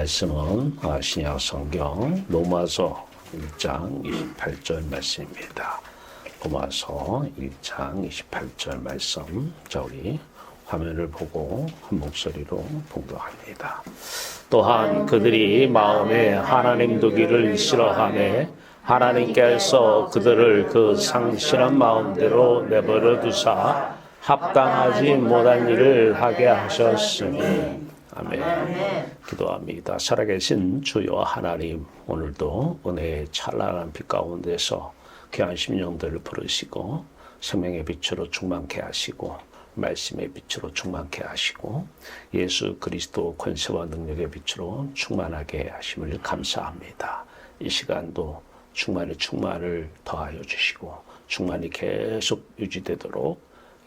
말씀은 신약 성경 로마서 1장 28절 말씀입니다. 로마서 1장 28절 말씀. 자, 우리 화면을 보고 한 목소리로 봉독합니다. 또한 그들이 마음에 하나님 두기를 싫어하매 하나님께서 그들을 그 상실한 마음대로 내버려 두사 합당하지 못한 일을 하게 하셨으니. 아멘. 기도합니다. 살아계신 주여 하나님, 오늘도 은혜의 찬란한 빛 가운데서 귀한 심령들을 부르시고 생명의 빛으로 충만케 하시고 말씀의 빛으로 충만케 하시고 예수 그리스도 권세와 능력의 빛으로 충만하게 하심을 감사합니다. 이 시간도 충만을 더하여 주시고 충만이 계속 유지되도록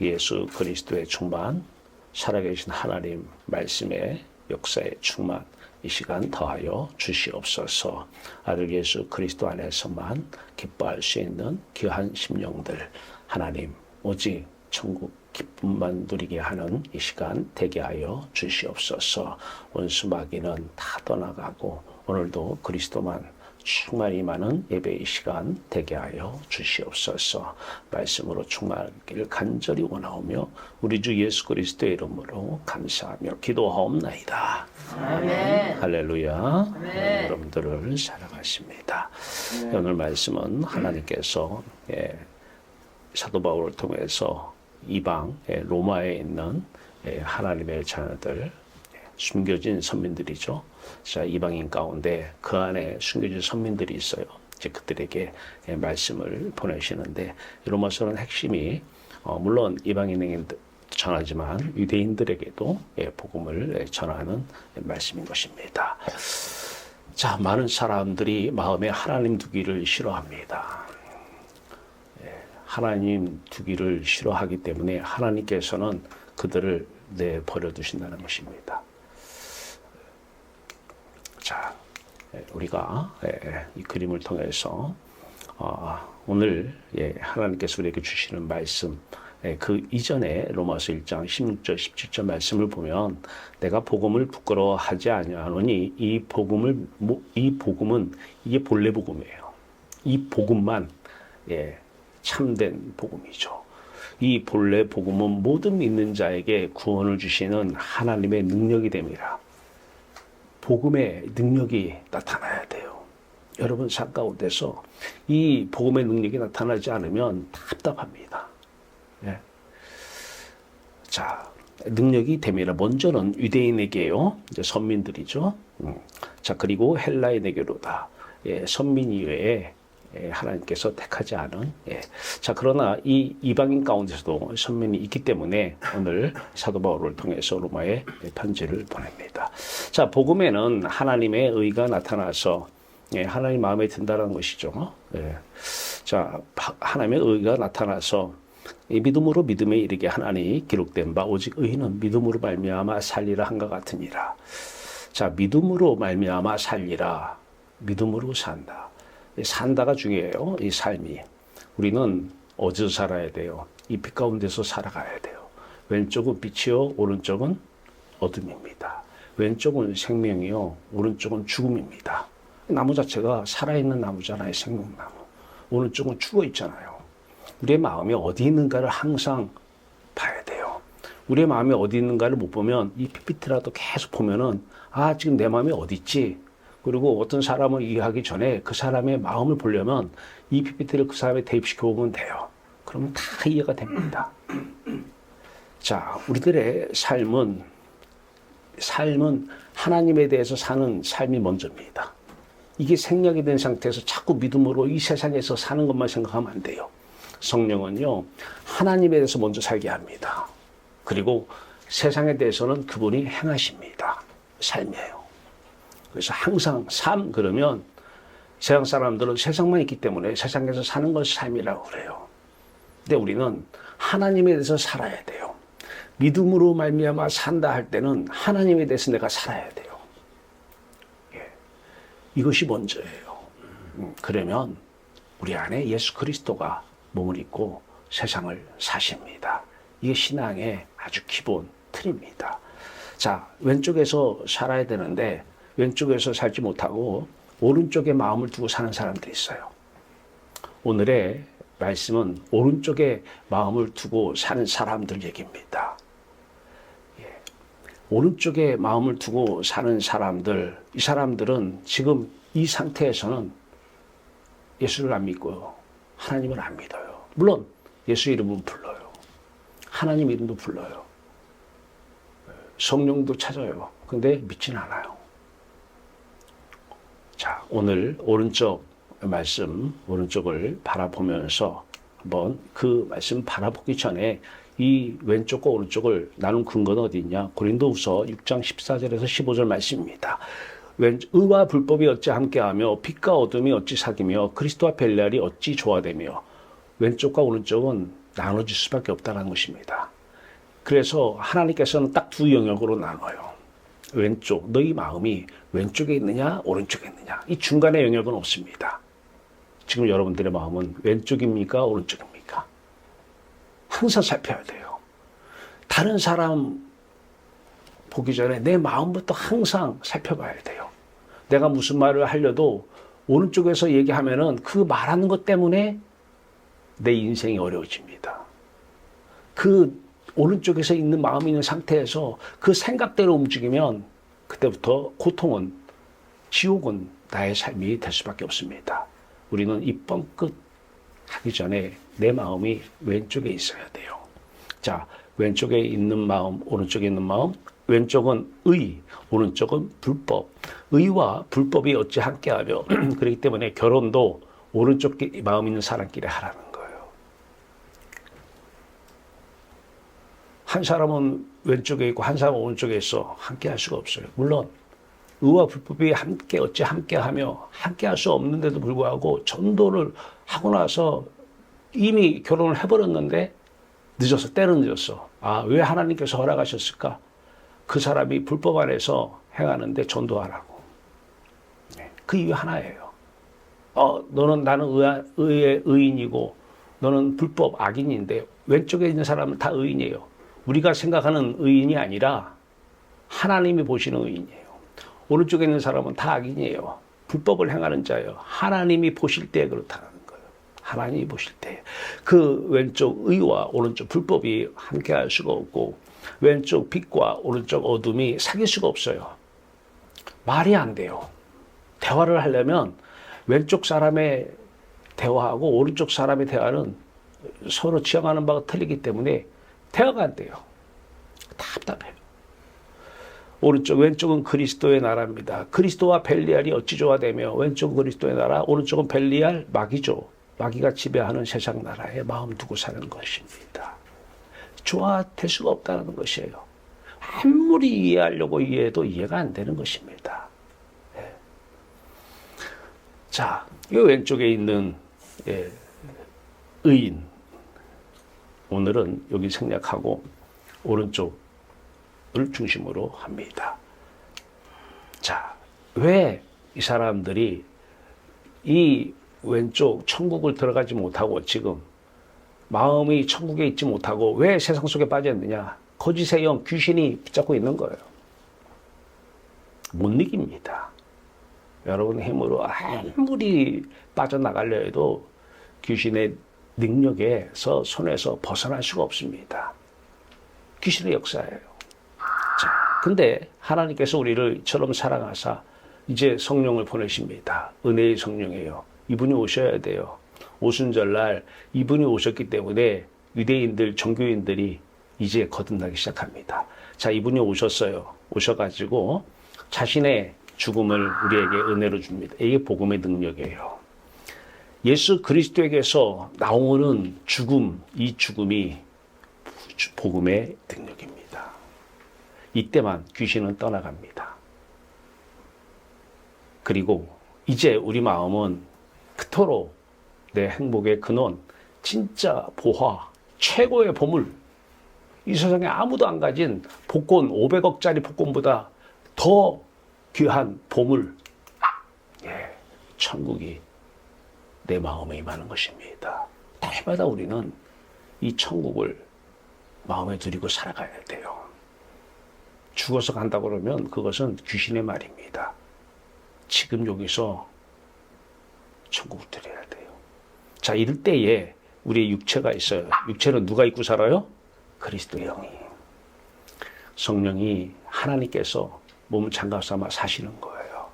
예수 그리스도의 충만, 살아계신 하나님 말씀의 역사의 충만 이 시간 더하여 주시옵소서. 아들 예수 그리스도 안에서만 기뻐할 수 있는 귀한 심령들, 하나님 오직 천국 기쁨만 누리게 하는 이 시간 되게 하여 주시옵소서. 원수 마귀는 다 떠나가고 오늘도 그리스도만 충만히 많은 예배의 시간 되게 하여 주시옵소서. 말씀으로 충만하기를 간절히 원하오며 우리 주 예수 그리스도의 이름으로 감사하며 기도하옵나이다. 아멘. 할렐루야. 아멘. 여러분들을 사랑하십니다. 오늘 말씀은 하나님께서 사도 바울을 통해서 이방 로마에 있는 하나님의 자녀들, 숨겨진 선민들이죠. 자, 이방인 가운데 그 안에 숨겨진 선민들이 있어요. 이제 그들에게 말씀을 보내시는데 로마서는 핵심이 물론 이방인에게 전하지만 유대인들에게도 복음을 전하는 말씀인 것입니다. 자, 많은 사람들이 마음에 하나님 두기를 싫어합니다. 하나님 두기를 싫어하기 때문에 하나님께서는 그들을 내버려 두신다는 것입니다. 자, 우리가 이 그림을 통해서 오늘 하나님께서 우리에게 주시는 말씀, 그 이전에 로마서 1장 16절 17절 말씀을 보면 내가 복음을 부끄러워하지 아니하노니 이 복음은 이게 본래 복음이에요. 이 복음만 참된 복음이죠. 이 본래 복음은 모든 믿는 자에게 구원을 주시는 하나님의 능력이 됩니다. 복음의 능력이 나타나야 돼요. 여러분 삶 가운데서 이 복음의 능력이 나타나지 않으면 답답합니다. 자, 능력이 됩니다. 먼저는 유대인에게요. 이제 선민들이죠. 자, 그리고 헬라인에게로다. 선민 이외에 하나님께서 택하지 않은. 자, 그러나 이 이방인 가운데서도 선민이 있기 때문에 오늘 사도 바울을 통해서 로마에 편지를 보냅니다. 자, 복음에는 하나님의 의가 나타나서 하나님 마음에 든다는 것이죠. 자, 하나님의 의가 나타나서 이 믿음으로 믿음에 이르게 하나니 기록된 바 오직 의인은 믿음으로 말미암아 살리라 한것 같으니라. 자, 믿음으로 말미암아 살리라. 믿음으로 산다. 산다가 중요해요. 이 삶이. 우리는 어디서 살아야 돼요? 이 빛 가운데서 살아가야 돼요. 왼쪽은 빛이요, 오른쪽은 어둠입니다. 왼쪽은 생명이요, 오른쪽은 죽음입니다. 나무 자체가 살아있는 나무잖아요. 생명나무. 오른쪽은 죽어 있잖아요. 우리의 마음이 어디 있는가를 항상 봐야 돼요. 우리의 마음이 어디 있는가를 못 보면 이 PPT라도 계속 보면은 지금 내 마음이 어디 있지? 그리고 어떤 사람을 이해하기 전에 그 사람의 마음을 보려면 이 PPT를 그 사람에 대입시켜 보면 돼요. 그러면 다 이해가 됩니다. 자, 우리들의 삶은 하나님에 대해서 사는 삶이 먼저입니다. 이게 생략이 된 상태에서 자꾸 믿음으로 이 세상에서 사는 것만 생각하면 안 돼요. 성령은요, 하나님에 대해서 먼저 살게 합니다. 그리고 세상에 대해서는 그분이 행하십니다. 삶이에요. 그래서 항상 삶 그러면 세상 사람들은 세상만 있기 때문에 세상에서 사는 것이 삶이라고 그래요. 근데 우리는 하나님에 대해서 살아야 돼요. 믿음으로 말미암아 산다 할 때는 하나님에 대해서 내가 살아야 돼요. 이것이 먼저예요. 그러면 우리 안에 예수 그리스도가 몸을 입고 세상을 사십니다. 이게 신앙의 아주 기본 틀입니다. 자, 왼쪽에서 살아야 되는데 왼쪽에서 살지 못하고 오른쪽에 마음을 두고 사는 사람들이 있어요. 오늘의 말씀은 오른쪽에 마음을 두고 사는 사람들 얘기입니다. 오른쪽에 마음을 두고 사는 사람들, 이 사람들은 지금 이 상태에서는 예수를 안 믿고요. 하나님을 안 믿어요. 물론 예수 이름은 불러요. 하나님 이름도 불러요. 성령도 찾아요. 근데 믿지는 않아요. 자, 오늘 오른쪽 말씀, 오른쪽을 바라보면서 한번 그 말씀 바라보기 전에 이 왼쪽과 오른쪽을 나눈 근거는 어디 있냐? 고린도후서 6장 14절에서 15절 말씀입니다. 의와 불법이 어찌 함께하며 빛과 어둠이 어찌 사귀며 그리스도와 벨레알이 어찌 조화되며. 왼쪽과 오른쪽은 나눠질 수밖에 없다는 것입니다. 그래서 하나님께서는 딱 두 영역으로 나눠요. 왼쪽, 너희 마음이 왼쪽에 있느냐 오른쪽에 있느냐. 이 중간의 영역은 없습니다. 지금 여러분들의 마음은 왼쪽입니까 오른쪽입니까? 항상 살펴야 돼요. 다른 사람 보기 전에 내 마음부터 항상 살펴봐야 돼요. 내가 무슨 말을 하려도 오른쪽에서 얘기하면은 그 말하는 것 때문에 내 인생이 어려워집니다. 그 오른쪽에서 있는 마음이 있는 상태에서 그 생각대로 움직이면 그때부터 고통은, 지옥은 나의 삶이 될 수밖에 없습니다. 우리는 이 뻥끗 하기 전에 내 마음이 왼쪽에 있어야 돼요. 자, 왼쪽에 있는 마음, 오른쪽에 있는 마음. 왼쪽은 의, 오른쪽은 불법. 의와 불법이 어찌 함께하며 그렇기 때문에 결혼도 오른쪽 마음 있는 사람끼리 하라는 거예요. 한 사람은 왼쪽에 있고 한 사람은 오른쪽에 있어. 함께 할 수가 없어요. 물론 의와 불법이 함께 어찌 함께하며 함께 할 수 없는데도 불구하고 전도를 하고 나서 이미 결혼을 해버렸는데 늦었어. 때는 늦었어. 아, 왜 하나님께서 허락하셨을까? 그 사람이 불법 안에서 행하는데 전도하라고. 그 이유 하나예요. 나는 의의 의인이고 너는 불법 악인인데 왼쪽에 있는 사람은 다 의인이에요. 우리가 생각하는 의인이 아니라 하나님이 보시는 의인이에요. 오른쪽에 있는 사람은 다 악인이에요. 불법을 행하는 자예요. 하나님이 보실 때 그렇다는 거예요. 하나님이 보실 때. 그 왼쪽 의와 오른쪽 불법이 함께 할 수가 없고 왼쪽 빛과 오른쪽 어둠이 사귈 수가 없어요. 말이 안 돼요. 대화를 하려면 왼쪽 사람의 대화하고 오른쪽 사람의 대화는 서로 지향하는 바가 틀리기 때문에 대화가 안 돼요. 답답해요. 왼쪽은 그리스도의 나라입니다. 그리스도와 벨리알이 어찌 조화되며 왼쪽은 그리스도의 나라, 오른쪽은 벨리알, 마귀죠. 마귀가 지배하는 세상 나라에 마음 두고 사는 것입니다. 조화될 수가 없다는 것이에요. 아무리 이해하려고 이해해도 이해가 안 되는 것입니다. 네. 자, 이 왼쪽에 있는 의인, 오늘은 여기 생략하고 오른쪽을 중심으로 합니다. 자, 왜 이 사람들이 이 왼쪽 천국을 들어가지 못하고 지금 마음이 천국에 있지 못하고 왜 세상 속에 빠졌느냐? 거짓의 영, 귀신이 붙잡고 있는 거예요. 못 이깁니다. 여러분 힘으로 아무리 빠져나가려 해도 귀신의 능력에서 손에서 벗어날 수가 없습니다. 귀신의 역사예요. 자, 근데 하나님께서 우리를 이처럼 사랑하사 이제 성령을 보내십니다. 은혜의 성령이에요. 이분이 오셔야 돼요. 오순절날 이분이 오셨기 때문에 유대인들, 종교인들이 이제 거듭나기 시작합니다. 자, 이분이 오셨어요. 오셔가지고 자신의 죽음을 우리에게 은혜로 줍니다. 이게 복음의 능력이에요. 예수 그리스도에게서 나오는 죽음, 이 죽음이 복음의 능력입니다. 이때만 귀신은 떠나갑니다. 그리고 이제 우리 마음은 그토록 내 행복의 근원, 진짜 보화, 최고의 보물, 이 세상에 아무도 안 가진 복권, 500억짜리 복권보다 더 귀한 보물, 천국이 내 마음에 임하는 것입니다. 날마다 우리는 이 천국을 마음에 들이고 살아가야 돼요. 죽어서 간다고 그러면 그것은 귀신의 말입니다. 지금 여기서 천국을 드려야 돼요. 자, 이럴 때에 우리의 육체가 있어요. 육체는 누가 입고 살아요? 그리스도의 영이. 성령이 하나님께서 몸을 장갑 삼아 사시는 거예요.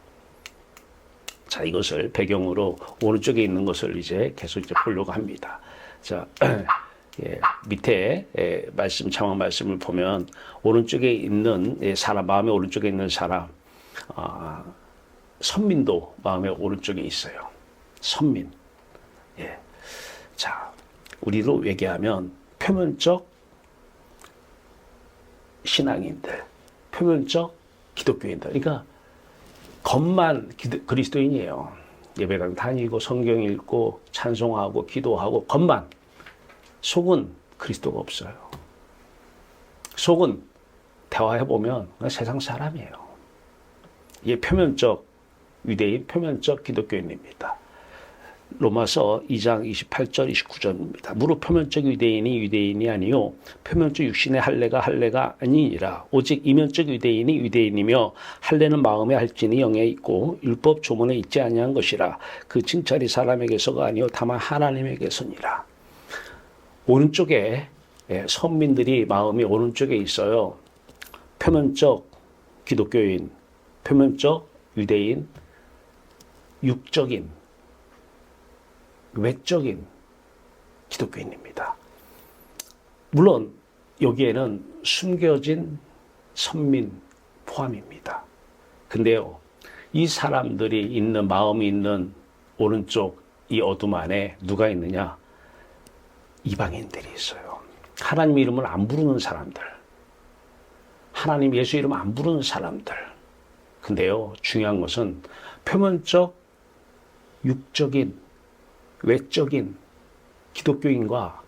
자, 이것을 배경으로 오른쪽에 있는 것을 이제 계속 이제 보려고 합니다. 자, 예, 밑에 장황 말씀을 보면 오른쪽에 있는 사람, 마음의 오른쪽에 있는 사람, 선민도 마음의 오른쪽에 있어요. 선민. 예. 자, 우리로 얘기하면 표면적 신앙인들, 표면적 기독교인들. 그러니까 겉만 그리스도인이에요. 예배당 다니고 성경 읽고 찬송하고 기도하고 겉만. 속은 그리스도가 없어요. 속은 대화해보면 세상 사람이에요. 이게 표면적 유대인, 표면적 기독교인입니다. 로마서 2장 28절 29절입니다. 무릇 표면적 유대인이 유대인이 아니요 표면적 육신의 할례가 아니니라. 오직 이면적 유대인이 유대인이며 할례는 마음에 할지니 영에 있고 율법 조문에 있지 아니한 것이라. 그 칭찬이 사람에게서가 아니요 다만 하나님에게서니라. 오른쪽에 선민들이 마음이 오른쪽에 있어요. 표면적 기독교인, 표면적 유대인, 육적인, 외적인 기독교인입니다. 물론 여기에는 숨겨진 선민 포함입니다. 근데요, 이 사람들이 있는 마음이 있는 오른쪽 이 어둠 안에 누가 있느냐? 이방인들이 있어요. 하나님 이름을 안 부르는 사람들. 하나님 예수 이름 안 부르는 사람들. 근데요, 중요한 것은 표면적, 육적인, 외적인 기독교인과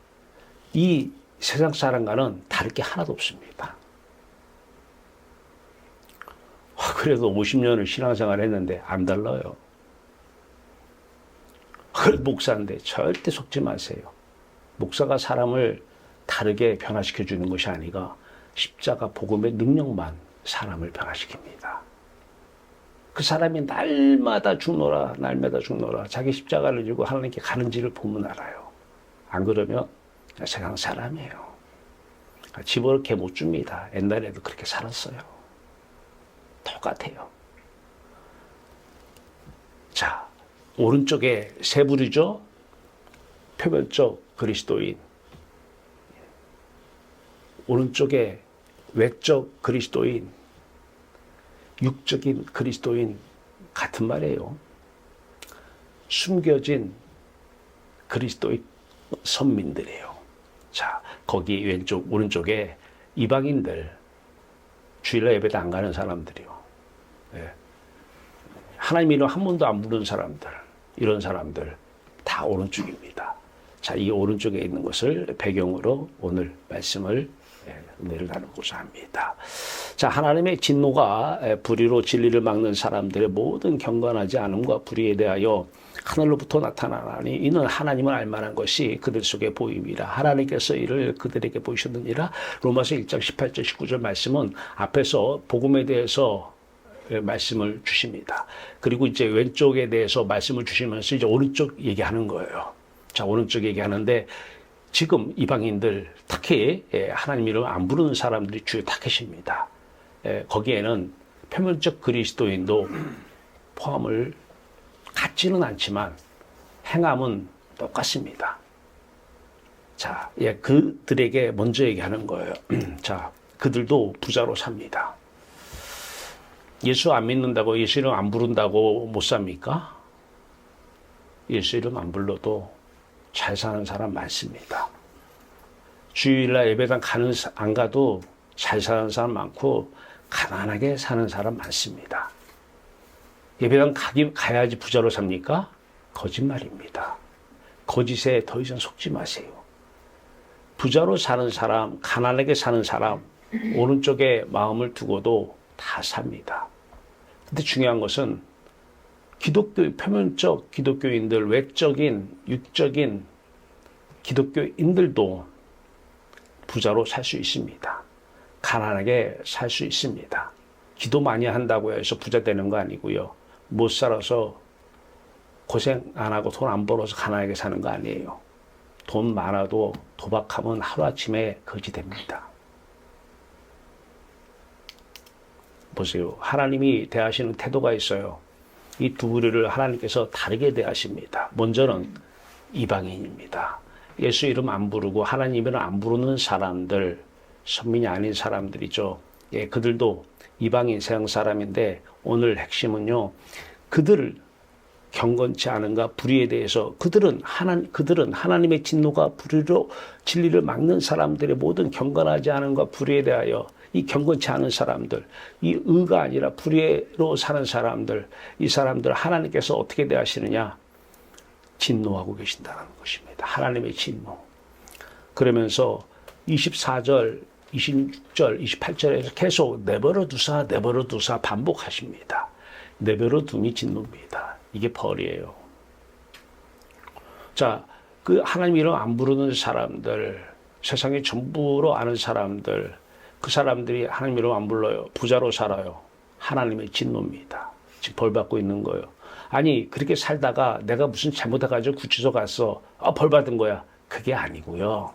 이 세상 사람과는 다를 게 하나도 없습니다. 그래도 50년을 신앙생활 했는데 안 달라요. 목사인데 절대 속지 마세요. 목사가 사람을 다르게 변화시켜 주는 것이 아니라 십자가 복음의 능력만 사람을 변화시킵니다. 그 사람이 날마다 죽노라 자기 십자가를 지고 하나님께 가는지를 보면 알아요. 안 그러면 세상 사람이에요. 집을 이렇게 못 줍니다. 옛날에도 그렇게 살았어요. 똑같아요. 자, 오른쪽에 세 부류죠. 표면적 그리스도인, 오른쪽에 외적 그리스도인, 육적인 그리스도인 같은 말이에요. 숨겨진 그리스도의 선민들이에요. 자, 거기 왼쪽 오른쪽에 이방인들, 주일날 예배도 안 가는 사람들이요. 예. 하나님 이름 한 번도 안 부르는 사람들, 이런 사람들 다 오른쪽입니다. 자, 이 오른쪽에 있는 것을 배경으로 오늘 말씀을 은혜를 나누고자 합니다. 자, 하나님의 진노가 불의로 진리를 막는 사람들의 모든 경건하지 않음과 불의에 대하여 하늘로부터 나타나나니 이는 하나님을 알만한 것이 그들 속에 보임이라. 하나님께서 이를 그들에게 보이셨느니라. 로마서 1장 18절 19절 말씀은 앞에서 복음에 대해서 말씀을 주십니다. 그리고 이제 왼쪽에 대해서 말씀을 주시면서 이제 오른쪽 얘기하는 거예요. 자, 오른쪽 얘기하는데 지금 이방인들 특히 하나님 이름 안 부르는 사람들이 주요 타겟입니다. 거기에는 표면적 그리스도인도 포함을 갖지는 않지만 행함은 똑같습니다. 자, 그들에게 먼저 얘기하는 거예요. 자, 그들도 부자로 삽니다. 예수 안 믿는다고, 예수 이름 안 부른다고 못 삽니까? 예수 이름 안 불러도 잘 사는 사람 많습니다. 주일날 예배당 안 가도 잘 사는 사람 많고 가난하게 사는 사람 많습니다. 예배당 가야지 부자로 삽니까? 거짓말입니다. 거짓에 더 이상 속지 마세요. 부자로 사는 사람, 가난하게 사는 사람, 오른쪽에 마음을 두고도 다 삽니다. 근데 중요한 것은 표면적 기독교인들, 외적인, 육적인 기독교인들도 부자로 살 수 있습니다. 가난하게 살 수 있습니다. 기도 많이 한다고 해서 부자 되는 거 아니고요. 못 살아서 고생 안 하고 돈 안 벌어서 가난하게 사는 거 아니에요. 돈 많아도 도박하면 하루아침에 거지 됩니다. 보세요. 하나님이 대하시는 태도가 있어요. 이 두 부류를 하나님께서 다르게 대하십니다. 먼저는 이방인입니다. 예수 이름 안 부르고 하나님 이름 안 부르는 사람들, 선민이 아닌 사람들이죠. 예, 그들도 이방인 세상 사람인데 오늘 핵심은요. 그들을 경건치 않은가 불의에 대해서 그들은 하나님의 진노가 불의로 진리를 막는 사람들의 모든 경건하지 않은가 불의에 대하여 이 경건치 않은 사람들, 이 의가 아니라 불의로 사는 사람들, 이 사람들 하나님께서 어떻게 대하시느냐? 진노하고 계신다는 것입니다. 하나님의 진노. 그러면서 24절, 26절, 28절에서 계속 내버려 두사 반복하십니다. 내버려 둠이 진노입니다. 이게 벌이에요. 자, 그 하나님 이름 안 부르는 사람들, 세상의 전부로 아는 사람들, 그 사람들이 하나님 이름 안 불러요. 부자로 살아요. 하나님의 진노입니다. 지금 벌 받고 있는 거예요. 아니, 그렇게 살다가 내가 무슨 잘못해가지고 구치소 갔어. 벌 받은 거야. 그게 아니고요.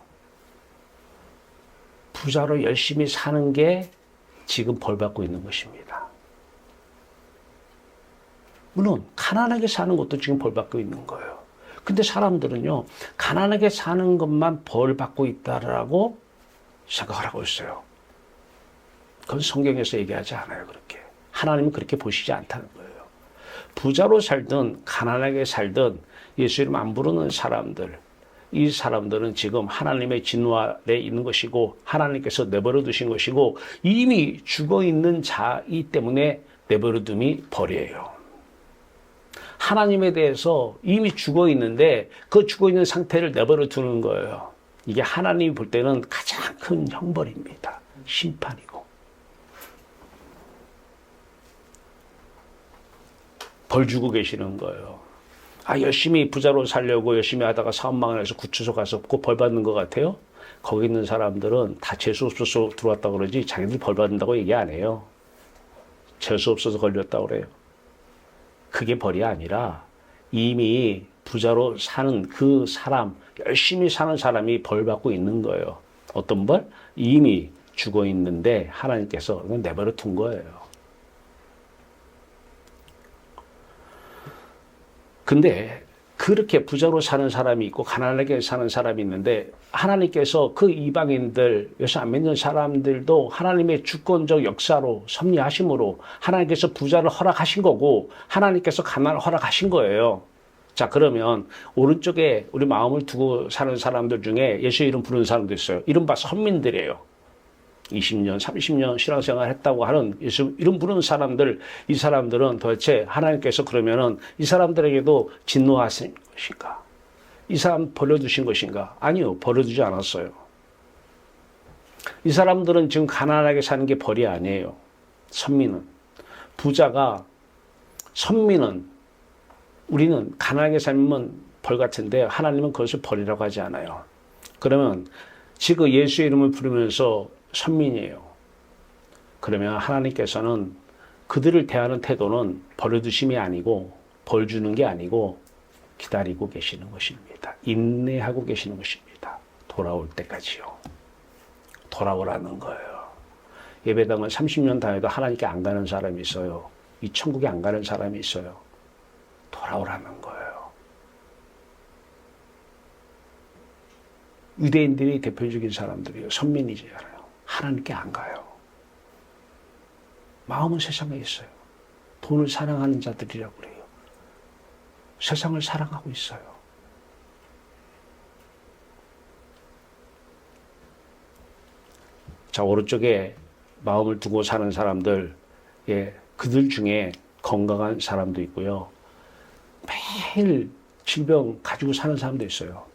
부자로 열심히 사는 게 지금 벌 받고 있는 것입니다. 물론 가난하게 사는 것도 지금 벌 받고 있는 거예요. 근데 사람들은요, 가난하게 사는 것만 벌 받고 있다라고 생각을 하고 있어요. 그건 성경에서 얘기하지 않아요, 그렇게. 하나님은 그렇게 보시지 않다는 거예요. 부자로 살든 가난하게 살든 예수 이름 안 부르는 사람들, 이 사람들은 지금 하나님의 진노 아래 있는 것이고 하나님께서 내버려 두신 것이고 이미 죽어 있는 자이기 때문에 내버려 둠이 벌이에요. 하나님에 대해서 이미 죽어 있는데 그 죽어 있는 상태를 내버려 두는 거예요. 이게 하나님이 볼 때는 가장 큰 형벌입니다. 심판이고. 벌 주고 계시는 거예요. 열심히 부자로 살려고 열심히 하다가 사업 망해서 구치소 가서 꼭 벌 받는 것 같아요? 거기 있는 사람들은 다 재수 없어서 들어왔다고 그러지 자기들 벌 받는다고 얘기 안 해요. 재수 없어서 걸렸다고 그래요. 그게 벌이 아니라 이미 부자로 사는 그 사람, 열심히 사는 사람이 벌 받고 있는 거예요. 어떤 벌? 이미 죽어 있는데 하나님께서 그냥 내버려 둔 거예요. 근데 그렇게 부자로 사는 사람이 있고 가난하게 사는 사람이 있는데 하나님께서 그 이방인들, 예수 안 믿는 사람들도 하나님의 주권적 역사로 섭리하심으로 하나님께서 부자를 허락하신 거고 하나님께서 가난을 허락하신 거예요. 자, 그러면 오른쪽에 우리 마음을 두고 사는 사람들 중에 예수 이름 부르는 사람도 있어요. 이른바 선민들이에요. 20년, 30년 신앙생활 했다고 하는 예수 이름 부르는 사람들, 이 사람들은 도대체 하나님께서 그러면은 이 사람들에게도 진노하신 것인가? 이 사람 버려두신 것인가? 아니요, 버려두지 않았어요. 이 사람들은 지금 가난하게 사는 게 벌이 아니에요. 선민은. 선민은, 우리는 가난하게 살면 벌 같은데 하나님은 그것을 벌이라고 하지 않아요. 그러면 지금 예수의 이름을 부르면서 선민이에요. 그러면 하나님께서는 그들을 대하는 태도는 버려두심이 아니고 벌 주는 게 아니고 기다리고 계시는 것입니다. 인내하고 계시는 것입니다. 돌아올 때까지요. 돌아오라는 거예요. 예배당을 30년 다녀도 하나님께 안 가는 사람이 있어요. 이 천국에 안 가는 사람이 있어요. 돌아오라는 거예요. 유대인들이 대표적인 사람들이에요. 선민이잖아요. 하나님께 안 가요. 마음은 세상에 있어요. 돈을 사랑하는 자들이라고 그래요. 세상을 사랑하고 있어요. 자, 오른쪽에 마음을 두고 사는 사람들, 그들 중에 건강한 사람도 있고요. 매일 질병 가지고 사는 사람도 있어요.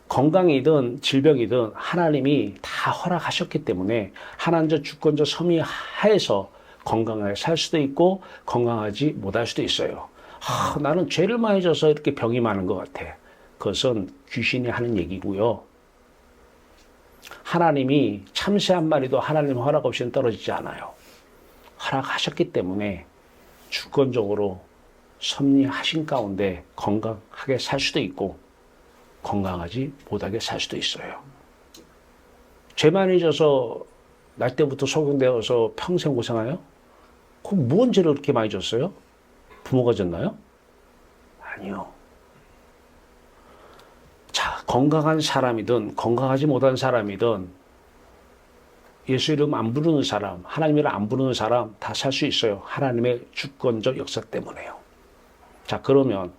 건강이든 질병이든 하나님이 다 허락하셨기 때문에 하나님적 주권적 섭리 하에서 건강하게 살 수도 있고 건강하지 못할 수도 있어요. 나는 죄를 많이 져서 이렇게 병이 많은 것 같아. 그것은 귀신이 하는 얘기고요. 하나님이 참새 한 마리도 하나님 허락 없이는 떨어지지 않아요. 허락하셨기 때문에 주권적으로 섭리하신 가운데 건강하게 살 수도 있고 건강하지 못하게 살 수도 있어요. 죄 많이 져서 날 때부터 속용되어서 평생 고생해요? 그럼 무슨 죄를 그렇게 많이 졌어요? 부모가 졌나요? 아니요. 자, 건강한 사람이든 건강하지 못한 사람이든 예수 이름 안 부르는 사람, 하나님 이름 안 부르는 사람 다 살 수 있어요. 하나님의 주권적 역사 때문에요. 자, 그러면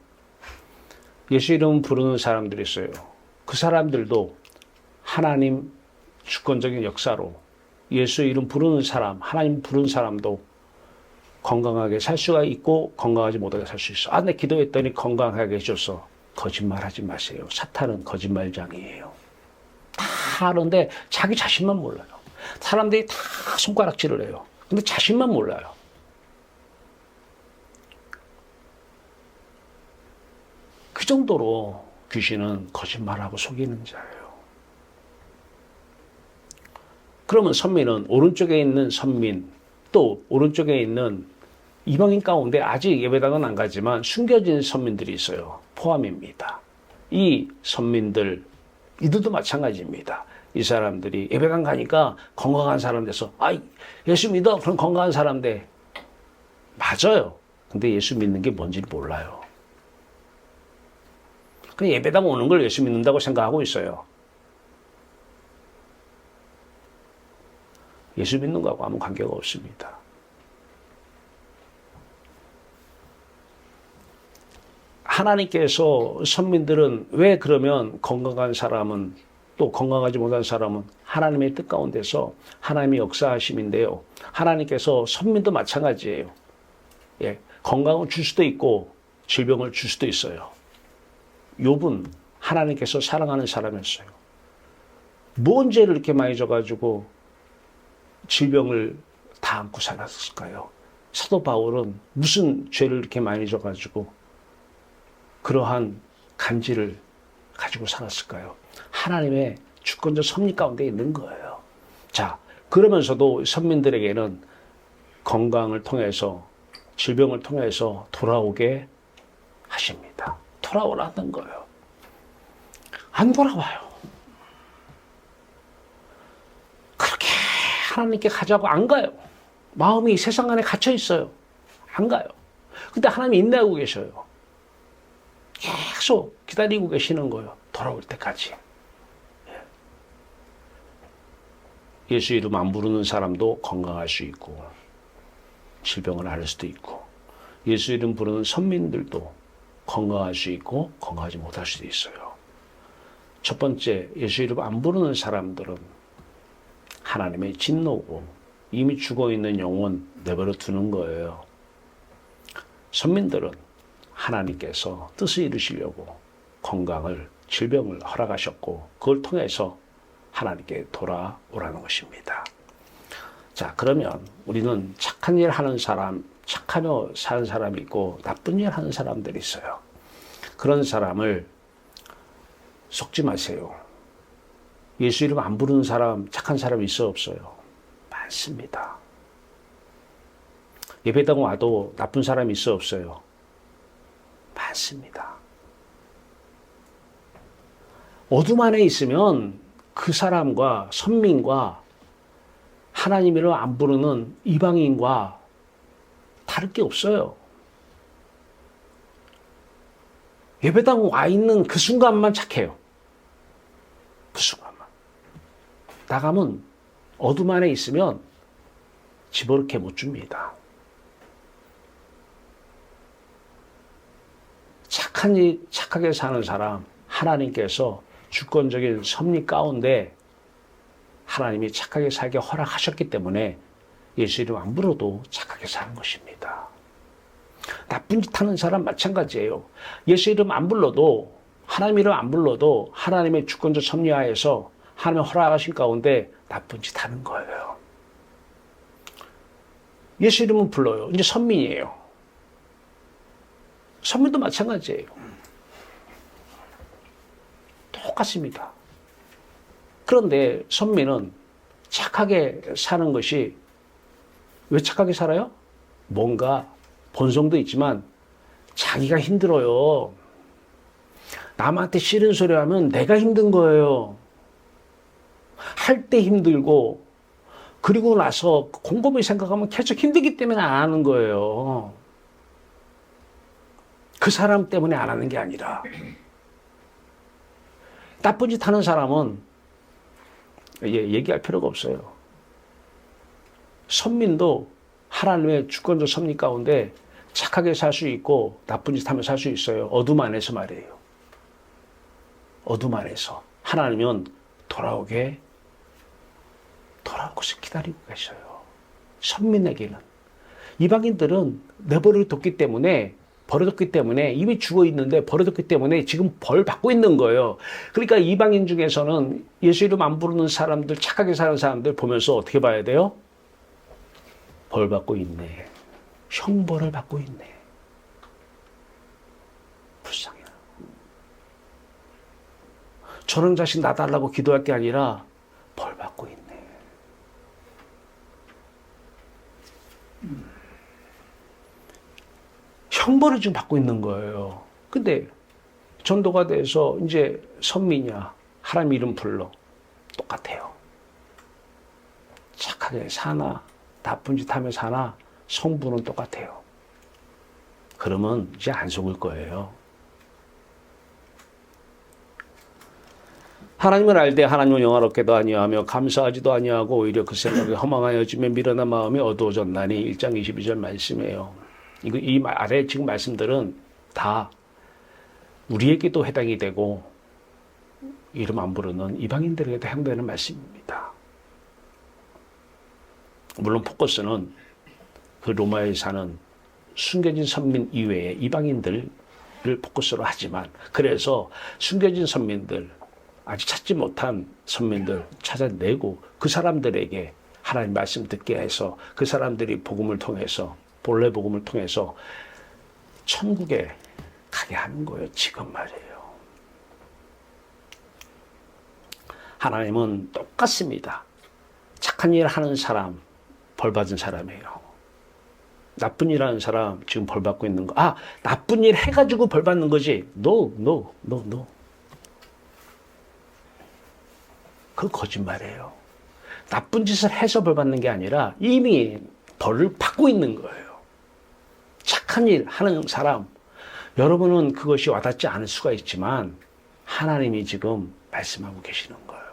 예수 이름 부르는 사람들이 있어요. 그 사람들도 하나님 주권적인 역사로 예수 이름 부르는 사람, 하나님 부르는 사람도 건강하게 살 수가 있고 건강하지 못하게 살 수 있어. 내 기도했더니 건강하게 해줘서. 거짓말하지 마세요. 사탄은 거짓말장이에요. 다 하는데 자기 자신만 몰라요. 사람들이 다 손가락질을 해요. 근데 자신만 몰라요. 그 정도로 귀신은 거짓말하고 속이는 자예요. 그러면 선민은 오른쪽에 있는 선민, 또 오른쪽에 있는 이방인 가운데 아직 예배당은 안 가지만 숨겨진 선민들이 있어요. 포함입니다. 이 선민들, 이들도 마찬가지입니다. 이 사람들이 예배당 가니까 건강한 사람 돼서 예수 믿어? 그럼 건강한 사람 돼. 맞아요. 근데 예수 믿는 게 뭔지 몰라요. 그냥 예배당 오는 걸 예수 믿는다고 생각하고 있어요. 예수 믿는 거하고 아무 관계가 없습니다. 하나님께서 선민들은 왜 그러면 건강한 사람은 또 건강하지 못한 사람은 하나님의 뜻 가운데서 하나님의 역사하심인데요. 하나님께서 선민도 마찬가지예요. 건강을 줄 수도 있고 질병을 줄 수도 있어요. 욥은 하나님께서 사랑하는 사람이었어요. 뭔 죄를 이렇게 많이 져가지고 질병을 다 안고 살았을까요? 사도 바울은 무슨 죄를 이렇게 많이 져가지고 그러한 간지를 가지고 살았을까요? 하나님의 주권적 섭리 가운데 있는 거예요. 자, 그러면서도 선민들에게는 건강을 통해서 질병을 통해서 돌아오게 하십니다. 돌아오라는 거예요. 안 돌아와요. 그렇게 하나님께 가자고 안 가요. 마음이 세상 안에 갇혀 있어요. 안 가요. 근데 하나님이 인내하고 계셔요. 계속 기다리고 계시는 거예요. 돌아올 때까지. 예수 이름 안 부르는 사람도 건강할 수 있고 질병을 앓을 수도 있고 예수 이름 부르는 선민들도 건강할 수 있고 건강하지 못할 수도 있어요. 첫 번째, 예수 이름 안 부르는 사람들은 하나님의 진노고 이미 죽어있는 영혼 내버려 두는 거예요. 선민들은 하나님께서 뜻을 이루시려고 건강을, 질병을 허락하셨고 그걸 통해서 하나님께 돌아오라는 것입니다. 자, 그러면 우리는 착한 일 하는 사람, 착하며 사는 사람이 있고 나쁜 일 하는 사람들이 있어요. 그런 사람을 속지 마세요. 예수 이름 안 부르는 사람, 착한 사람 있어 없어요? 많습니다. 예배당 와도 나쁜 사람 있어 없어요? 많습니다. 어둠 안에 있으면 그 사람과 선민과 하나님 이름 안 부르는 이방인과 다를 게 없어요. 예배당 와 있는 그 순간만 착해요. 그 순간만. 나가면 어둠 안에 있으면 집어넣게 못 줍니다. 착하게 사는 사람, 하나님께서 주권적인 섭리 가운데 하나님이 착하게 살게 허락하셨기 때문에 예수 이름 안 불어도 착하게 사는 것입니다. 나쁜 짓 하는 사람 마찬가지예요. 예수 이름 안 불러도, 하나님 이름 안 불러도 하나님의 주권적 섭리하에서 하나님의 허락하신 가운데 나쁜 짓 하는 거예요. 예수 이름은 불러요. 이제 선민이에요. 선민도 마찬가지예요. 똑같습니다. 그런데 선민은 착하게 사는 것이 왜 착하게 살아요? 뭔가 본성도 있지만 자기가 힘들어요. 남한테 싫은 소리 하면 내가 힘든 거예요. 할 때 힘들고, 그리고 나서 곰곰이 생각하면 계속 힘들기 때문에 안 하는 거예요. 그 사람 때문에 안 하는 게 아니라. 나쁜 짓 하는 사람은 얘기할 필요가 없어요. 선민도 하나님의 주권적 섭리 가운데 착하게 살 수 있고 나쁜 짓 하면 살 수 있어요. 어둠 안에서 말이에요. 어둠 안에서. 하나님은 돌아오고서 기다리고 계셔요. 선민에게는. 이방인들은 내버려뒀기 때문에 버려뒀기 때문에 이미 죽어 있는데 버려뒀기 때문에 지금 벌 받고 있는 거예요. 그러니까 이방인 중에서는 예수 이름 안 부르는 사람들, 착하게 사는 사람들 보면서 어떻게 봐야 돼요? 벌 받고 있네. 형벌을 받고 있네. 불쌍해. 저런 자식 놔달라고 기도할 게 아니라 벌 받고 있네. 형벌을 지금 받고 있는 거예요. 근데 전도가 돼서 이제 선민이야. 하나님 이름 불러. 똑같아요. 착하게 사나 나쁜 짓 하며 사나 성부는 똑같아요. 그러면 이제 안 속을 거예요. 하나님을 알 때 하나님은 영화롭게도 아니하며 감사하지도 아니하고 오히려 그 생각에 허망하여지며 미련한 마음이 어두워졌나니 1장 22절 말씀이에요. 이 아래 지금 말씀들은 다 우리에게도 해당이 되고 이름 안 부르는 이방인들에게도 해당되는 말씀입니다. 물론 포커스는 그 로마에 사는 숨겨진 선민 이외의 이방인들을 포커스로 하지만 그래서 숨겨진 선민들 아직 찾지 못한 선민들 찾아내고 그 사람들에게 하나님 말씀 듣게 해서 그 사람들이 복음을 통해서 본래 복음을 통해서 천국에 가게 하는 거예요. 지금 말이에요. 하나님은 똑같습니다. 착한 일 하는 사람 벌 받은 사람이에요. 나쁜 일 하는 사람 지금 벌 받고 있는 거. 아, 나쁜 일 해가지고 벌 받는 거지. No. 그 거짓말이에요. 나쁜 짓을 해서 벌 받는 게 아니라 이미 벌을 받고 있는 거예요. 착한 일 하는 사람, 여러분은 그것이 와닿지 않을 수가 있지만 하나님이 지금 말씀하고 계시는 거예요.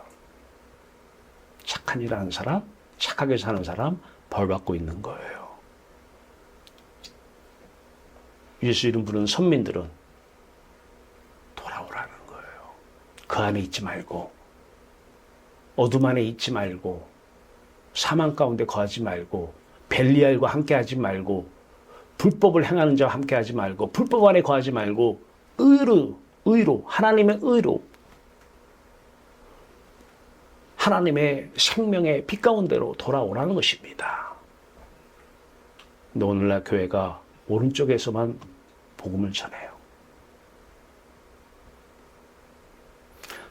착한 일 하는 사람, 착하게 사는 사람, 벌 받고 있는 거예요. 예수 이름 부르는 선민들은 돌아오라는 거예요. 그 안에 있지 말고 어둠 안에 있지 말고 사망 가운데 거하지 말고 벨리알과 함께하지 말고 불법을 행하는 자와 함께하지 말고 불법 안에 거하지 말고 의로 하나님의 의로 하나님의 생명의 빛 가운데로 돌아오라는 것입니다. 근데 오늘날 교회가 오른쪽에서만 복음을 전해요.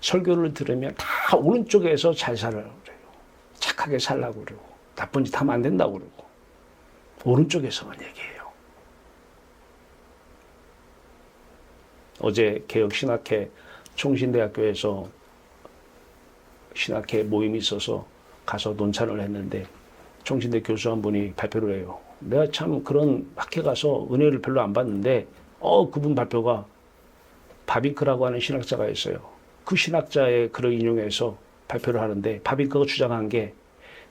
설교를 들으면 다 오른쪽에서 잘 살라고 그래요. 착하게 살라고 그러고 나쁜 짓 하면 안 된다고 그러고 오른쪽에서만 얘기해요. 어제 개혁신학회 총신대학교에서 신학회 모임이 있어서 가서 논찬을 했는데 총신대 교수 한 분이 발표를 해요. 내가 참 그런 학회 가서 은혜를 별로 안 받는데 그분 발표가 바빙크라고 하는 신학자가 있어요. 그 신학자의 글을 인용해서 발표를 하는데 바빙크가 주장한 게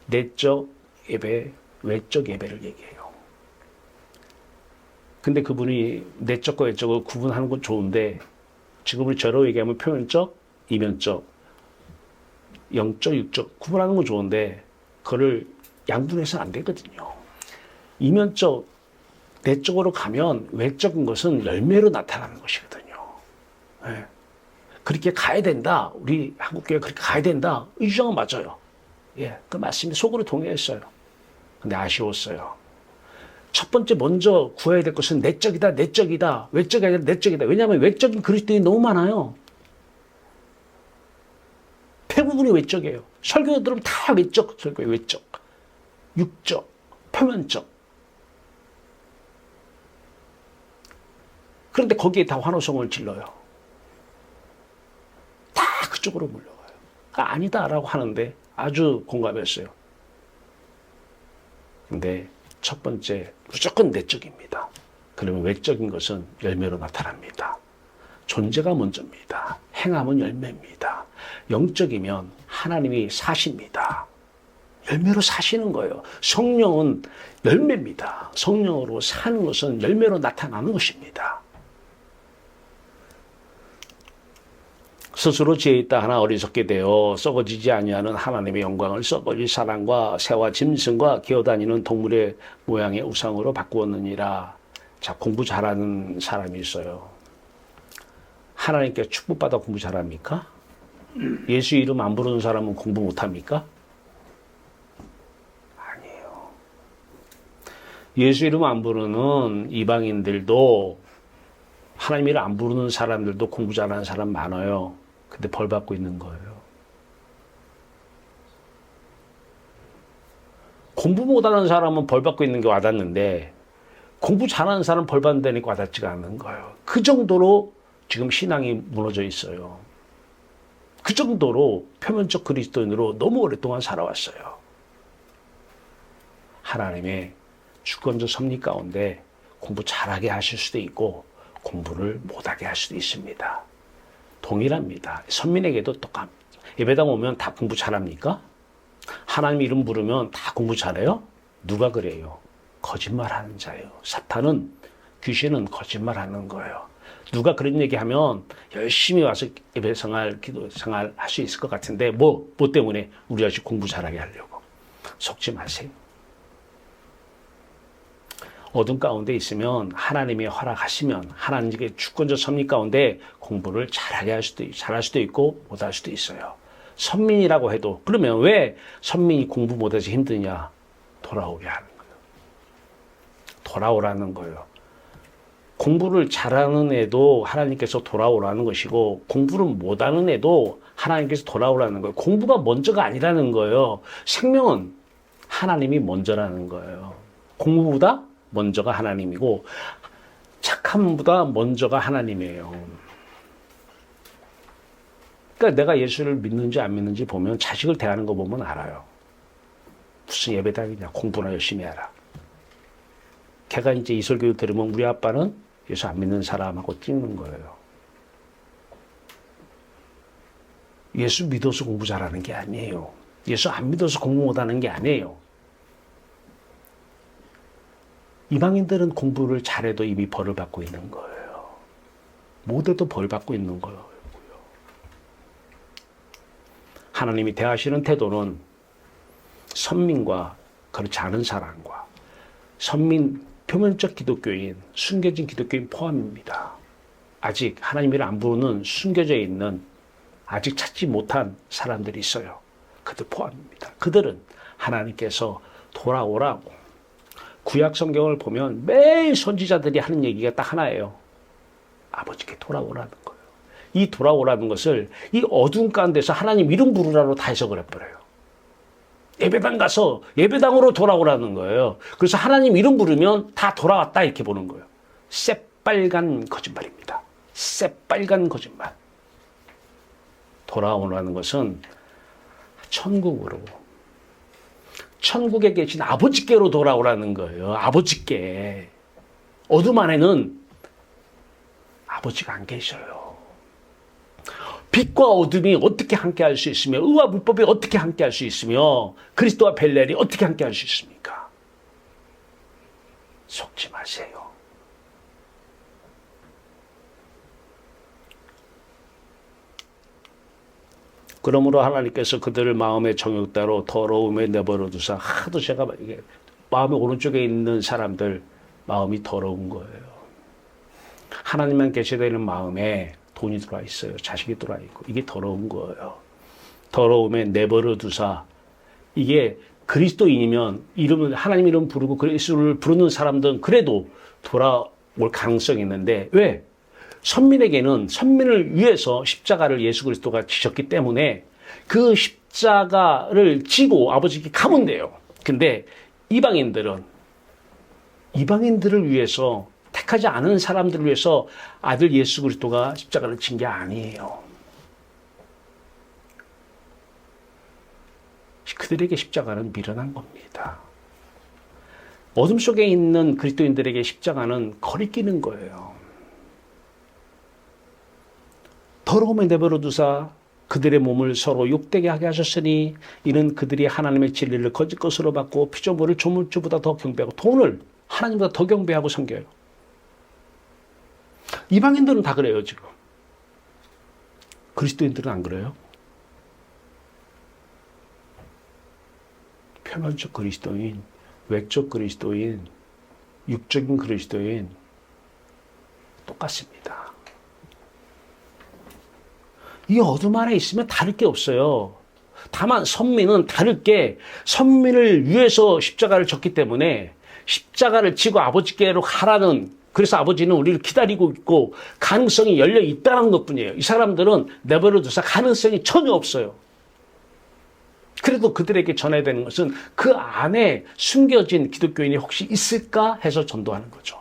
내적 예배, 외적 예배를 얘기해요. 근데 그분이 내적과 외적을 구분하는 건 좋은데 지금은 저로 얘기하면 표면적, 이면적, 영적, 육적 구분하는 건 좋은데 그거를 양분해서는 안 되거든요. 이면적, 내적으로 가면 외적인 것은 열매로 나타나는 것이거든요. 네. 그렇게 가야 된다. 우리 한국교회 그렇게 가야 된다. 이 주장은 맞아요. 예, 그 말씀이 속으로 동의했어요. 근데 아쉬웠어요. 첫 번째 먼저 구해야 될 것은 내적이다. 외적이 아니라 내적이다. 왜냐하면 외적인 그리스도인이 너무 많아요. 대부분이 외적이에요. 설교 들으면 다 외적 설교예요. 외적. 육적, 표면적. 그런데 거기에 다 환호성을 질러요. 다 그쪽으로 몰려가요. 아니다라고 하는데 아주 공감했어요. 근데 첫 번째, 무조건 내적입니다. 그러면 외적인 것은 열매로 나타납니다. 존재가 먼저입니다. 행함은 열매입니다. 영적이면 하나님이 사십니다. 열매로 사시는 거예요. 성령은 열매입니다. 성령으로 사는 것은 열매로 나타나는 것입니다. 스스로 지혜 있다 하나 어리석게 되어 썩어지지 아니하는 하나님의 영광을 썩어질 사람과 새와 짐승과 기어다니는 동물의 모양의 우상으로 바꾸었느니라. 자, 공부 잘하는 사람이 있어요. 하나님께 축복받아 공부 잘합니까? 예수 이름 안 부르는 사람은 공부 못합니까? 아니에요. 예수 이름 안 부르는 이방인들도, 하나님 이름 안 부르는 사람들도 공부 잘하는 사람 많아요. 근데 벌 받고 있는 거예요. 공부 못하는 사람은 벌 받고 있는 게 와닿는데 공부 잘하는 사람은 벌 받는다니까 와닿지가 않는 거예요. 그 정도로 지금 신앙이 무너져 있어요. 그 정도로 표면적 그리스도인으로 너무 오랫동안 살아왔어요. 하나님의 주권적 섭리 가운데 공부 잘하게 하실 수도 있고 공부를 못하게 할 수도 있습니다. 동일합니다. 선민에게도 똑같습니다. 예배당 오면 다 공부 잘합니까? 하나님 이름 부르면 다 공부 잘해요? 누가 그래요? 거짓말하는 자예요. 사탄은, 귀신은 거짓말하는 거예요. 누가 그런 얘기하면 열심히 와서 예배 생활, 기도 생활 할 수 있을 것 같은데 뭐 때문에? 우리 아직 공부 잘하게 하려고. 속지 마세요. 어둠 가운데 있으면 하나님이 허락하시면 하나님의 주권적 섭리 가운데 공부를 잘할 수도 있고 못할 수도 있어요. 선민이라고 해도, 그러면 왜 선민이 공부 못해서 힘드냐? 돌아오게 하는 거예요. 돌아오라는 거예요. 공부를 잘하는 애도 하나님께서 돌아오라는 것이고 공부를 못하는 애도 하나님께서 돌아오라는 거예요. 공부가 먼저가 아니라는 거예요. 생명은 하나님이 먼저라는 거예요. 공부보다 먼저가 하나님이고 착함보다 먼저가 하나님이에요. 그러니까 내가 예수를 믿는지 안 믿는지 보면 자식을 대하는 거 보면 알아요. 무슨 예배당이냐, 공부나 열심히 해라. 걔가 이제 이설교육 들으면 우리 아빠는 예수 안 믿는 사람하고 찍는 거예요. 예수 믿어서 공부 잘하는 게 아니에요. 예수 안 믿어서 공부 못하는 게 아니에요. 이방인들은 공부를 잘해도 이미 벌을 받고 있는 거예요. 못해도 벌 받고 있는 거예요. 하나님이 대하시는 태도는 선민과 그렇지 않은 사람과 선민, 표면적 기독교인, 숨겨진 기독교인 포함입니다. 아직 하나님을 안 부르는 숨겨져 있는 아직 찾지 못한 사람들이 있어요. 그들 포함입니다. 그들은 하나님께서 돌아오라고, 구약 성경을 보면 매일 선지자들이 하는 얘기가 딱 하나예요. 아버지께 돌아오라는 거예요. 이 돌아오라는 것을 이 어두운 가운데서 하나님 이름 부르라로 다 해석을 해버려요. 예배당 가서 예배당으로 돌아오라는 거예요. 그래서 하나님 이름 부르면 다 돌아왔다 이렇게 보는 거예요. 새빨간 거짓말입니다. 새빨간 거짓말. 돌아오라는 것은 천국으로, 천국에 계신 아버지께로 돌아오라는 거예요. 아버지께. 어둠 안에는 아버지가 안 계셔요. 빛과 어둠이 어떻게 함께 할 수 있으며, 의와 불법이 어떻게 함께 할 수 있으며, 그리스도와 벨렐이 어떻게 함께 할 수 있습니까? 속지 마세요. 그러므로 하나님께서 그들을 마음의 정욕대로 더러움에 내버려 두사, 하도 제가 이게 마음의 오른쪽에 있는 사람들 마음이 더러운 거예요. 하나님만 계시되는 마음에 돈이 들어와 있어요. 자식이 들어와 있고. 이게 더러운 거예요. 더러움에 내버려 두사. 이게 그리스도인이면 하나님 이름 부르고 예수를 부르는 사람들은 그래도 돌아올 가능성이 있는데, 왜? 선민에게는 선민을 위해서 십자가를 예수 그리스도가 지셨기 때문에 그 십자가를 지고 아버지께 가면 돼요. 근데 이방인들을 위해서 택하지 않은 사람들을 위해서 아들 예수 그리스도가 십자가를 진 게 아니에요. 그들에게 십자가는 미련한 겁니다. 어둠 속에 있는 그리스도인들에게 십자가는 거리끼는 거예요. 더러움에 내버려 두사 그들의 몸을 서로 욕되게 하게 하셨으니 이는 그들이 하나님의 진리를 거짓 것으로 받고 피조물을 조물주보다 더 경배하고 돈을 하나님보다 더 경배하고 섬겨요. 이방인들은 다 그래요 지금. 그리스도인들은 안 그래요? 표면적 그리스도인, 외적 그리스도인, 육적인 그리스도인 똑같습니다. 이 어둠 안에 있으면 다를 게 없어요. 다만 선민은 다를 게 선민을 위해서 십자가를 졌기 때문에 십자가를 지고 아버지께로 가라는, 그래서 아버지는 우리를 기다리고 있고 가능성이 열려 있다는 것뿐이에요. 이 사람들은 내버려 두사 가능성이 전혀 없어요. 그래도 그들에게 전해야 되는 것은 그 안에 숨겨진 기독교인이 혹시 있을까 해서 전도하는 거죠.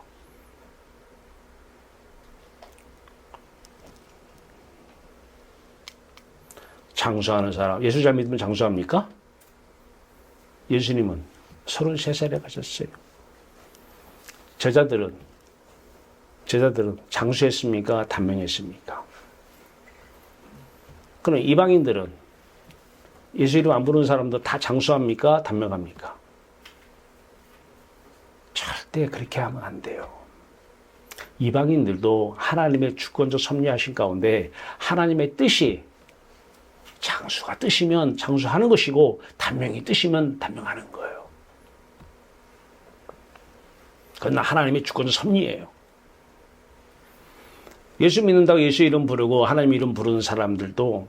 장수하는 사람, 예수 잘 믿으면 장수합니까? 예수님은 33살에 가셨어요. 제자들은 장수했습니까? 단명했습니까? 그럼 이방인들은 예수 이름 안 부르는 사람들 다 장수합니까? 단명합니까? 절대 그렇게 하면 안 돼요. 이방인들도 하나님의 주권적 섭리하신 가운데 하나님의 뜻이, 장수가 뜻이면 장수하는 것이고 단명이 뜻이면 단명하는 거예요. 그건 하나님의 주권적 섭리예요. 예수 믿는다고 예수 이름 부르고 하나님 이름 부르는 사람들도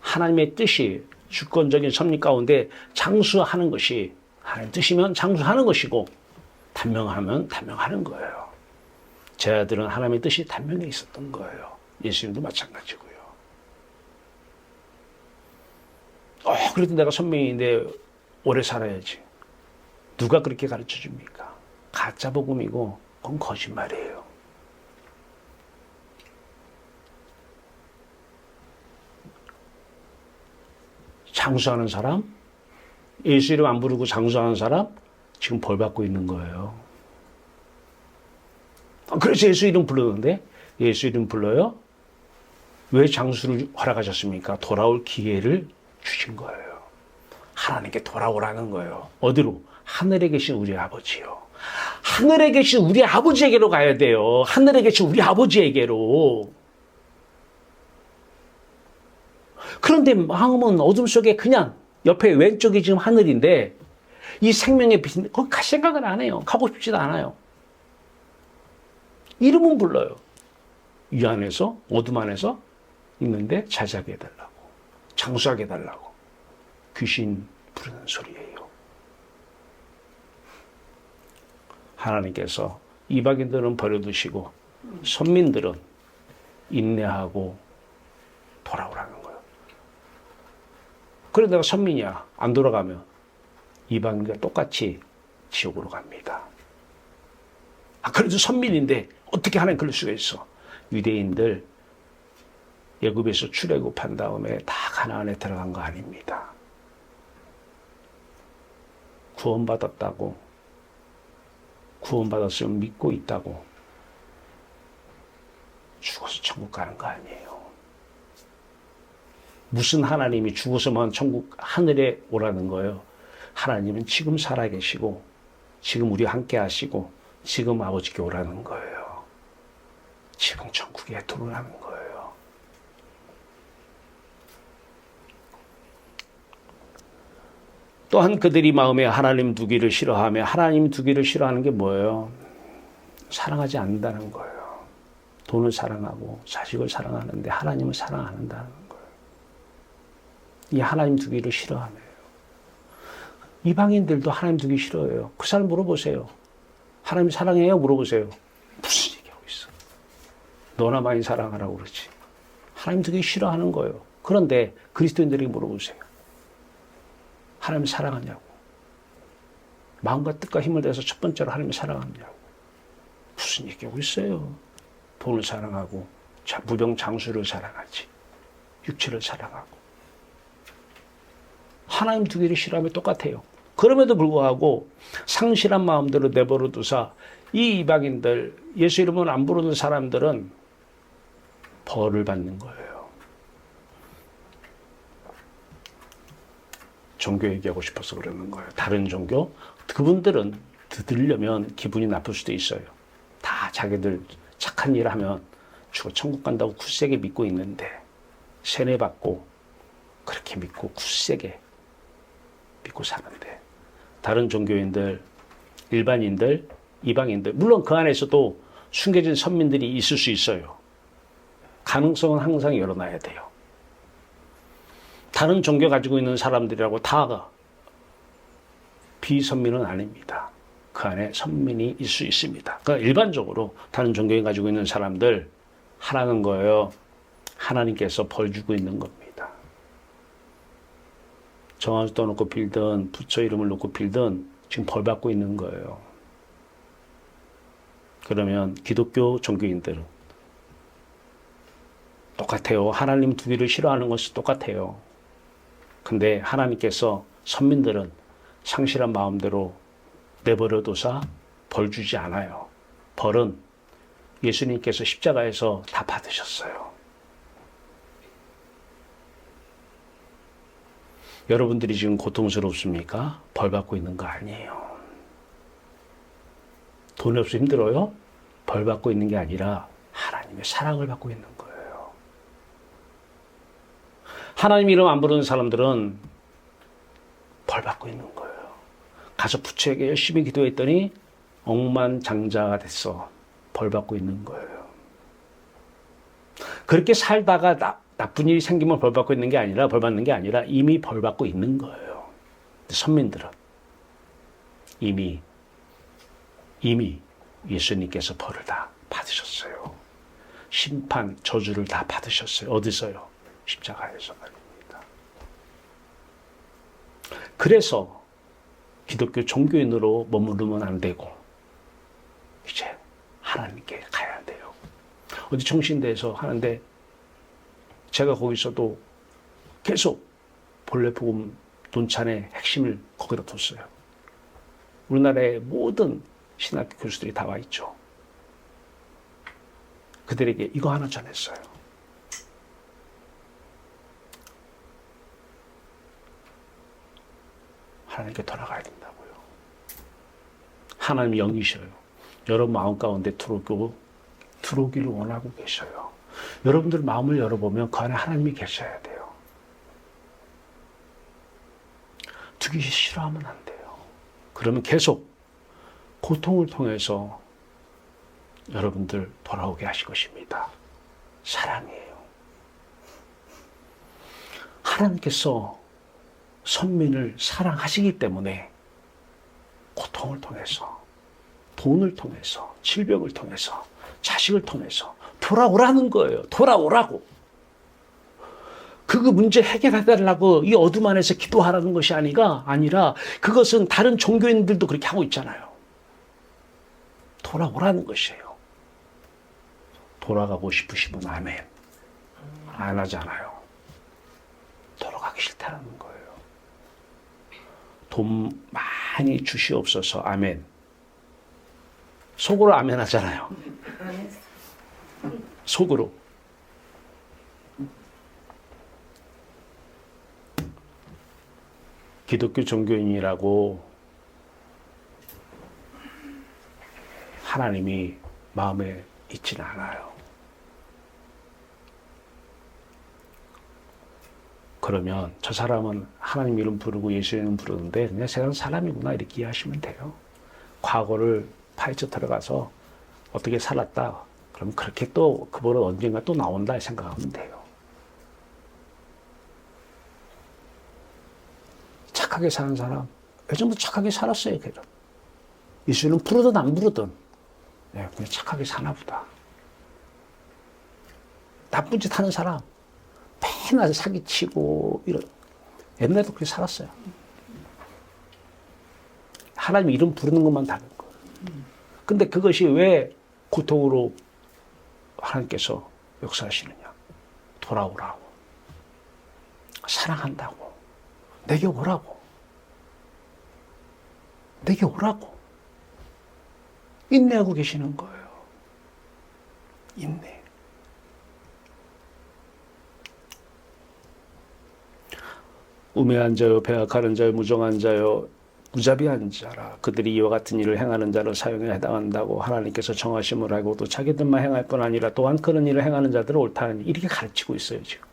하나님의 뜻이 주권적인 섭리 가운데 장수하는 것이 하나님 뜻이면 장수하는 것이고 단명하면 단명하는 거예요. 제 아들은 하나님의 뜻이 단명해 있었던 거예요. 예수님도 마찬가지고요. 그래도 내가 선명인데 오래 살아야지. 누가 그렇게 가르쳐 줍니까? 가짜 복음이고 그건 거짓말이에요. 장수하는 사람, 예수 이름 안 부르고 장수하는 사람 지금 벌 받고 있는 거예요. 그래서 예수 이름 부르는데 예수 이름 불러요? 왜 장수를 허락하셨습니까? 돌아올 기회를 주신 거예요. 하나님께 돌아오라는 거예요. 어디로? 하늘에 계신 우리 아버지요. 하늘에 계신 우리 아버지에게로 가야 돼요. 하늘에 계신 우리 아버지에게로. 그런데 마음은 어둠 속에 그냥 옆에 왼쪽이 지금 하늘인데 이 생명의 빛, 거기 갈 생각은 안 해요. 가고 싶지도 않아요. 이름은 불러요. 이 안에서, 어둠 안에서 있는데 자자게 해달라고, 장수하게 해달라고 귀신 부르는 소리예요. 하나님께서 이방인들은 버려두시고 선민들은 인내하고 돌아오라는 거예요. 그래 내가 선민이야. 안 돌아가면 이방인과 똑같이 지옥으로 갑니다. 그래도 선민인데 어떻게 하나님 그럴 수가 있어? 유대인들 애굽에서 출애굽한 다음에 다 가나안에 들어간 거 아닙니다. 구원받았다고, 구원받았으면 믿고 있다고 죽어서 천국 가는 거 아니에요. 무슨 하나님이 죽어서만 천국 하늘에 오라는 거예요. 하나님은 지금 살아계시고 지금 우리와 함께 하시고 지금 아버지께 오라는 거예요. 지금 천국에 들어오라는 거예요. 또한 그들이 마음에 하나님 두기를 싫어하며, 하나님 두기를 싫어하는 게 뭐예요? 사랑하지 않는다는 거예요. 돈을 사랑하고 자식을 사랑하는데 하나님을 사랑 안 한다는 거예요. 이 하나님 두기를 싫어하네요. 이방인들도 하나님 두기 싫어해요. 그 사람 물어보세요. 하나님 사랑해요? 물어보세요. 무슨 얘기하고 있어? 너나 많이 사랑하라고 그러지. 하나님 두기 싫어하는 거예요. 그런데 그리스도인들에게 물어보세요. 하나님 사랑하냐고. 마음과 뜻과 힘을 다해서 첫 번째로 하나님을 사랑하냐고. 무슨 무슨 얘기하고 있어요. 돈을 사랑하고 무병장수를 사랑하지. 육체를 사랑하고. 하나님 두 개를 싫어하면 똑같아요. 그럼에도 불구하고 상실한 마음대로 내버려 두사 이 이방인들, 예수 이름을 안 부르는 사람들은 벌을 받는 거예요. 종교 얘기하고 싶어서 그러는 거예요. 다른 종교? 그분들은 들으려면 기분이 나쁠 수도 있어요. 다 자기들 착한 일 하면 죽어 천국 간다고 굳세게 믿고 있는데 세뇌받고 그렇게 믿고 굳세게 믿고 사는데 다른 종교인들, 일반인들, 이방인들 물론 그 안에서도 숨겨진 선민들이 있을 수 있어요. 가능성은 항상 열어놔야 돼요. 다른 종교 가지고 있는 사람들이라고 다 비선민은 아닙니다. 그 안에 선민이 있을 수 있습니다. 그러니까 일반적으로 다른 종교에 가지고 있는 사람들 하라는 거예요. 하나님께서 벌 주고 있는 겁니다. 정한수 떠놓고 빌든 부처 이름을 놓고 빌든 지금 벌 받고 있는 거예요. 그러면 기독교 종교인들은 똑같아요. 하나님 두 개를 싫어하는 것이 똑같아요. 근데 하나님께서 선민들은 상실한 마음대로 내버려둬서 벌 주지 않아요. 벌은 예수님께서 십자가에서 다 받으셨어요. 여러분들이 지금 고통스럽습니까? 벌 받고 있는 거 아니에요. 돈이 없어 힘들어요? 벌 받고 있는 게 아니라 하나님의 사랑을 받고 있는 거예요. 하나님 이름 안 부르는 사람들은 벌 받고 있는 거예요. 가서 부처에게 열심히 기도했더니 억만장자가 됐어. 벌 받고 있는 거예요. 그렇게 살다가 나쁜 일이 생기면 벌 받고 있는 게 아니라 벌 받는 게 아니라 이미 벌 받고 있는 거예요. 선민들은 이미 예수님께서 벌을 다 받으셨어요. 심판, 저주를 다 받으셨어요. 어디서요? 십자가에서 말입니다. 그래서 기독교 종교인으로 머무르면 안 되고 이제 하나님께 가야 돼요. 어디 청신대에서 하는데 제가 거기서도 계속 본래 복음 논찬의 핵심을 거기다 뒀어요. 우리나라의 모든 신학교 교수들이 다 와 있죠. 그들에게 이거 하나 전했어요. 하나님께 돌아가야 된다고요. 하나님이 영이셔요. 여러분 마음 가운데 들어오기를 원하고 계셔요. 여러분들 마음을 열어보면 그 안에 하나님이 계셔야 돼요. 두기 싫어하면 안 돼요. 그러면 계속 고통을 통해서 여러분들 돌아오게 하실 것입니다. 사랑이에요. 하나님께서 선민을 사랑하시기 때문에 고통을 통해서, 돈을 통해서, 질병을 통해서, 자식을 통해서 돌아오라는 거예요. 돌아오라고. 그 문제 해결해달라고 이 어둠 안에서 기도하라는 것이 아니라 그것은 다른 종교인들도 그렇게 하고 있잖아요. 돌아오라는 것이에요. 돌아가고 싶으시면 아멘. 안 하잖아요. 돌아가기 싫다는 거예요. 돈 많이 주시옵소서 아멘. 속으로 아멘 하잖아요. 속으로. 기독교 종교인이라고 하나님이 마음에 있지는 않아요. 그러면 저 사람은 하나님 이름 부르고 예수 이름 부르는데 그냥 세상 사람이구나 이렇게 이해하시면 돼요. 과거를 파헤쳐 들어가서 어떻게 살았다. 그럼 그렇게 또 그보다 언젠가 또 나온다 생각하면 돼요. 착하게 사는 사람 예전부터 착하게 살았어요. 걔는. 예수는 부르든 안 부르든 그냥 착하게 사나 보다. 나쁜 짓 하는 사람 맨날 사기치고 이런 옛날에도 그렇게 살았어요. 하나님 이름 부르는 것만 다른 거예요. 근데 그것이 왜 고통으로 하나님께서 역사하시느냐? 돌아오라고. 사랑한다고. 내게 오라고. 내게 오라고. 인내하고 계시는 거예요. 인내. 우매한 자요, 배악하는 자요, 무정한 자요, 무자비한 자라. 그들이 이와 같은 일을 행하는 자를 사형에 해당한다고 하나님께서 정하심을 알고 또 자기들만 행할 뿐 아니라 또한 그런 일을 행하는 자들을 옳다는 이렇게 가르치고 있어요, 지금.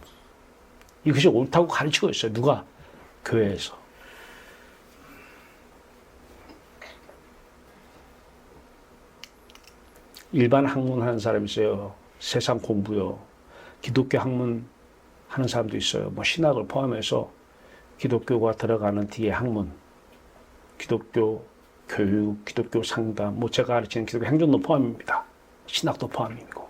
이것이 옳다고 가르치고 있어요. 누가? 교회에서. 일반 학문 하는 사람이 있어요. 세상 공부요. 기독교 학문 하는 사람도 있어요. 뭐 신학을 포함해서 기독교가 들어가는 뒤에 학문, 기독교 교육, 기독교 상담, 뭐 제가 가르치는 기독교 행정도 포함입니다. 신학도 포함이고.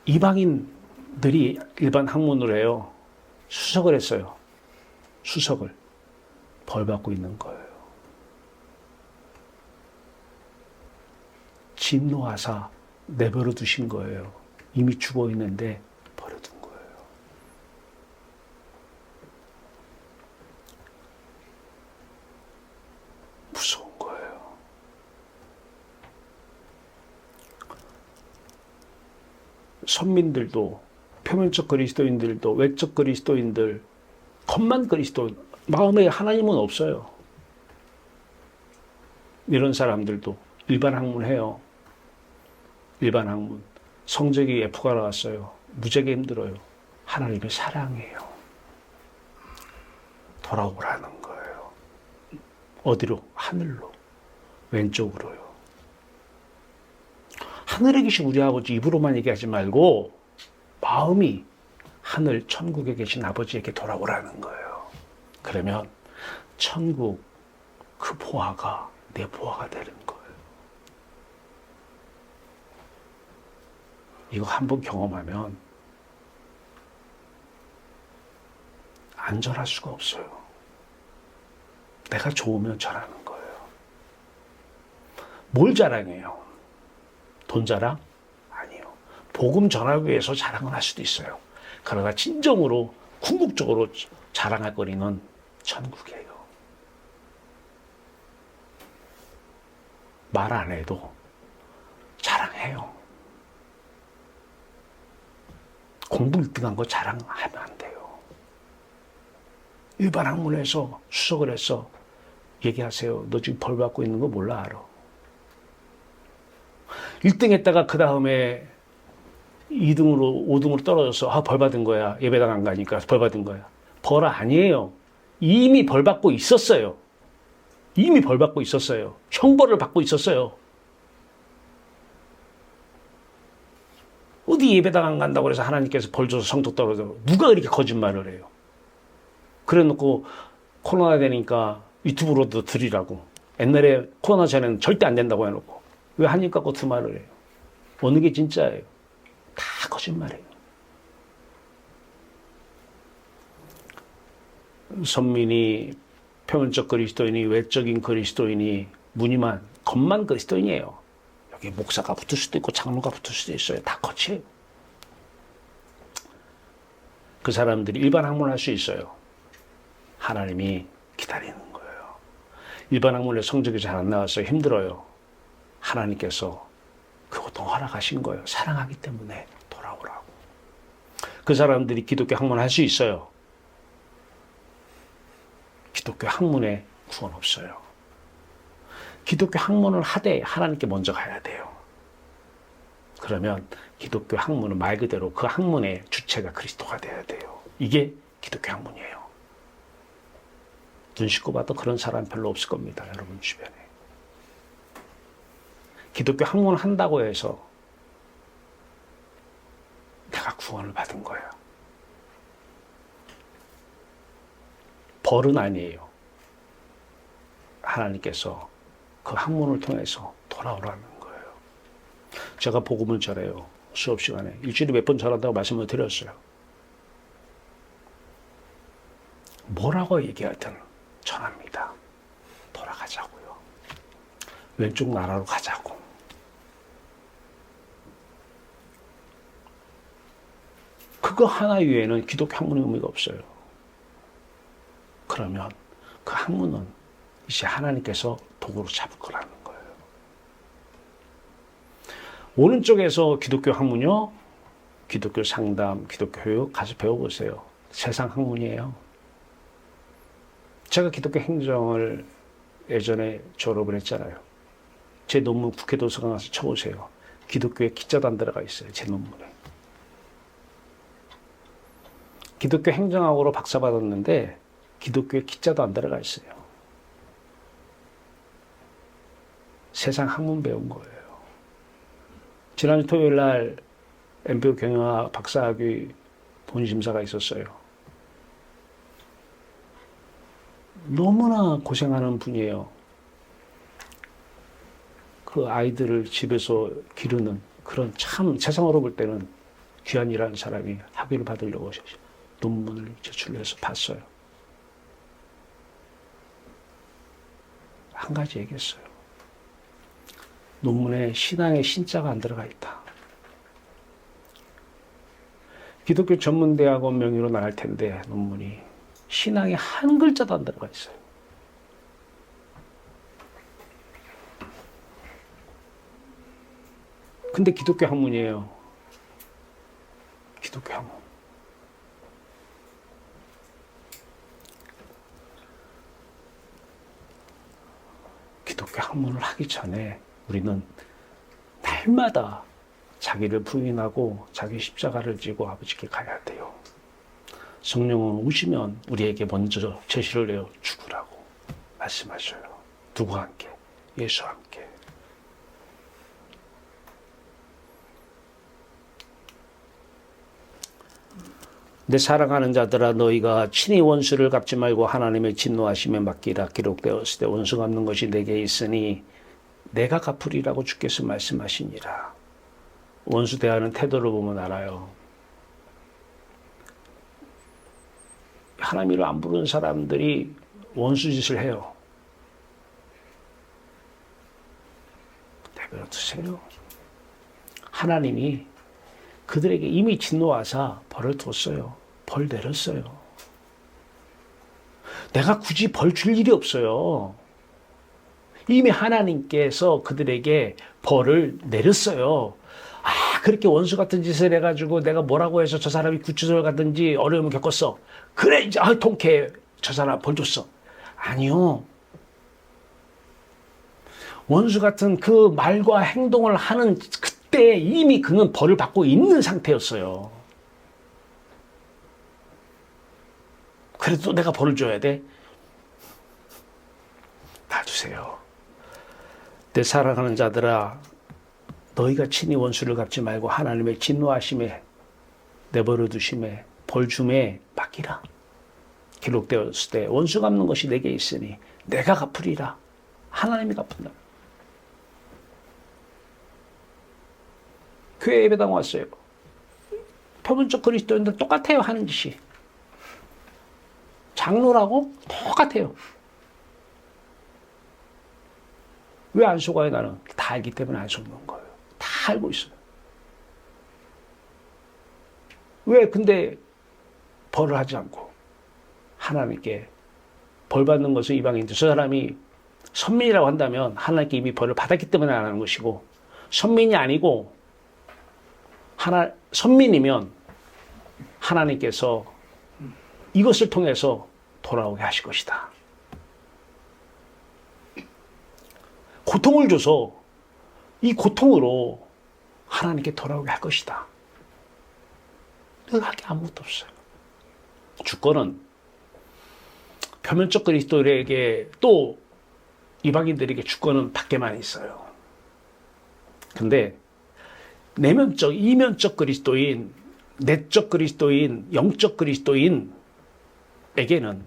이방인들이 일반 학문을 해요. 수석을 했어요. 수석을. 벌 받고 있는 거예요. 진노하사 내버려 두신 거예요. 이미 죽어 있는데 버려둔 거예요. 무서운 거예요. 선민들도, 표면적 그리스도인들도, 외적 그리스도인들, 겉만 그리스도, 마음에 하나님은 없어요. 이런 사람들도 일반 학문해요. 일반 학문. 성적이 F가 나왔어요. 무지하게 힘들어요. 하나님의 사랑이에요. 돌아오라는 거예요. 어디로? 하늘로. 왼쪽으로요. 하늘에 계신 우리 아버지 입으로만 얘기하지 말고 마음이 하늘 천국에 계신 아버지에게 돌아오라는 거예요. 그러면 천국 그 보화가 내 보화가 되는 거예요. 이거 한번 경험하면 안전할 수가 없어요. 내가 좋으면 잘하는 거예요. 뭘 자랑해요? 돈 자랑? 아니요. 복음 전하기 위해서 자랑을 할 수도 있어요. 그러나 진정으로 궁극적으로 자랑할 거리는 천국이에요. 말 안 해도 자랑해요. 공부 1등한 거 자랑하면 안 돼요. 일반 학문에서 수석을 해서 얘기하세요. 너 지금 벌 받고 있는 거 몰라 알아. 1등 했다가 그 다음에 2등으로 5등으로 떨어져서 벌 받은 거야. 예배당 안 가니까 벌 받은 거야. 벌 아니에요. 이미 벌 받고 있었어요. 이미 벌 받고 있었어요. 형벌을 받고 있었어요. 어디 예배당 안 간다고 해서 하나님께서 벌 줘서 성도 떨어져. 누가 그렇게 거짓말을 해요? 그래 놓고 코로나 되니까 유튜브로도 드리라고. 옛날에 코로나 전에는 절대 안 된다고 해놓고. 왜 한입 갖고 두 말을 해요? 어느 게 진짜예요? 다 거짓말이에요. 선민이, 표면적 그리스도인이, 외적인 그리스도인이, 무늬만, 겉만 그리스도인이에요. 여기 목사가 붙을 수도 있고 장로가 붙을 수도 있어요. 다 거치예요. 그 사람들이 일반 학문을 할 수 있어요. 하나님이 기다리는 거예요. 일반 학문에 성적이 잘 안 나와서 힘들어요. 하나님께서 그 고통 허락하신 거예요. 사랑하기 때문에 돌아오라고. 그 사람들이 기독교 학문을 할 수 있어요. 기독교 학문에 구원 없어요. 기독교 학문을 하되 하나님께 먼저 가야 돼요. 그러면 기독교 학문은 말 그대로 그 학문의 주체가 그리스도가 돼야 돼요. 이게 기독교 학문이에요. 눈 씻고 봐도 그런 사람 별로 없을 겁니다. 여러분 주변에. 기독교 학문을 한다고 해서 내가 구원을 받은 거예요. 벌은 아니에요. 하나님께서 그 학문을 통해서 돌아오라는 거예요. 제가 복음을 전해요. 수업 시간에. 일주일에 몇 번 전한다고 말씀을 드렸어요. 뭐라고 얘기하든 전합니다. 돌아가자고요. 왼쪽 나라로 가자고. 그거 하나 외에는 기독교 학문의 의미가 없어요. 그러면 그 학문은 이제 하나님께서 도구로 잡을 거라는 거예요. 오른쪽에서 기독교 학문요, 기독교 상담, 기독교 교육 가서 배워보세요. 세상 학문이에요. 제가 기독교 행정을 예전에 졸업을 했잖아요. 제 논문 국회 도서관 가서 쳐보세요. 기독교에 기자도 안 들어가 있어요. 제 논문에. 기독교 행정학으로 박사 받았는데 기독교에 기자도 안 들어가 있어요. 세상 학문 배운 거예요. 지난주 토요일 날 MBO 경영학 박사학위 본심사가 있었어요. 너무나 고생하는 분이에요. 그 아이들을 집에서 기르는 그런 참 세상으로 볼 때는 귀한 일하는 사람이 학위를 받으려고 논문을 제출해서 봤어요. 한 가지 얘기했어요. 논문에 신앙의 신자가 안 들어가 있다. 기독교 전문대학원 명의로 나갈 텐데 논문이 신앙의 한 글자도 안 들어가 있어요. 근데 기독교 학문이에요. 기독교 학문. 기독교 학문을 하기 전에 우리는 날마다 자기를 부인하고 자기 십자가를 지고 아버지께 가야 돼요. 성령은 오시면 우리에게 먼저 제시를 내어 죽으라고 말씀하셔요. 누구와 함께? 예수와 함께. 내 사랑하는 자들아 너희가 친히 원수를 갚지 말고 하나님의 진노하심에 맡기라. 기록되었을 때 원수 갚는 것이 내게 있으니 내가 갚으리라고 주께서 말씀하시니라. 원수 대하는 태도를 보면 알아요. 하나님을 안 부르는 사람들이 원수 짓을 해요. 내버려 두세요. 하나님이 그들에게 이미 진노하사 벌을 뒀어요. 벌 내렸어요. 내가 굳이 벌 줄 일이 없어요. 이미 하나님께서 그들에게 벌을 내렸어요. 그렇게 원수 같은 짓을 해가지고 내가 뭐라고 해서 저 사람이 구치소를 가든지 어려움을 겪었어. 그래 이제 통쾌해. 저 사람 벌 줬어. 아니요. 원수 같은 그 말과 행동을 하는 그때 이미 그는 벌을 받고 있는 상태였어요. 그래도 내가 벌을 줘야 돼? 놔두세요. 내 사랑하는 자들아 너희가 친히 원수를 갚지 말고 하나님의 진노하심에 내버려 두심에 벌줌에 맡기라. 기록되었을 때 원수 갚는 것이 내게 있으니 내가 갚으리라. 하나님이 갚는다. 교회 예배당 왔어요. 표면적 그리스도인들 똑같아요. 하는 짓이. 장로라고 똑같아요. 왜 안 속아요 나는? 다 알기 때문에 안 속는 거예요. 다 알고 있어요. 왜 근데 벌을 하지 않고 하나님께 벌 받는 것은 이방인들. 저 사람이 선민이라고 한다면 하나님께 이미 벌을 받았기 때문에 안 하는 것이고 선민이 아니고 선민이면 하나님께서 이것을 통해서 돌아오게 하실 것이다. 고통을 줘서 이 고통으로 하나님께 돌아오게 할 것이다. 내가 할 게 아무것도 없어요. 주권은 표면적 그리스도인에게 또 이방인들에게 주권은 밖에만 있어요. 근데 내면적, 이면적 그리스도인, 내적 그리스도인, 영적 그리스도인에게는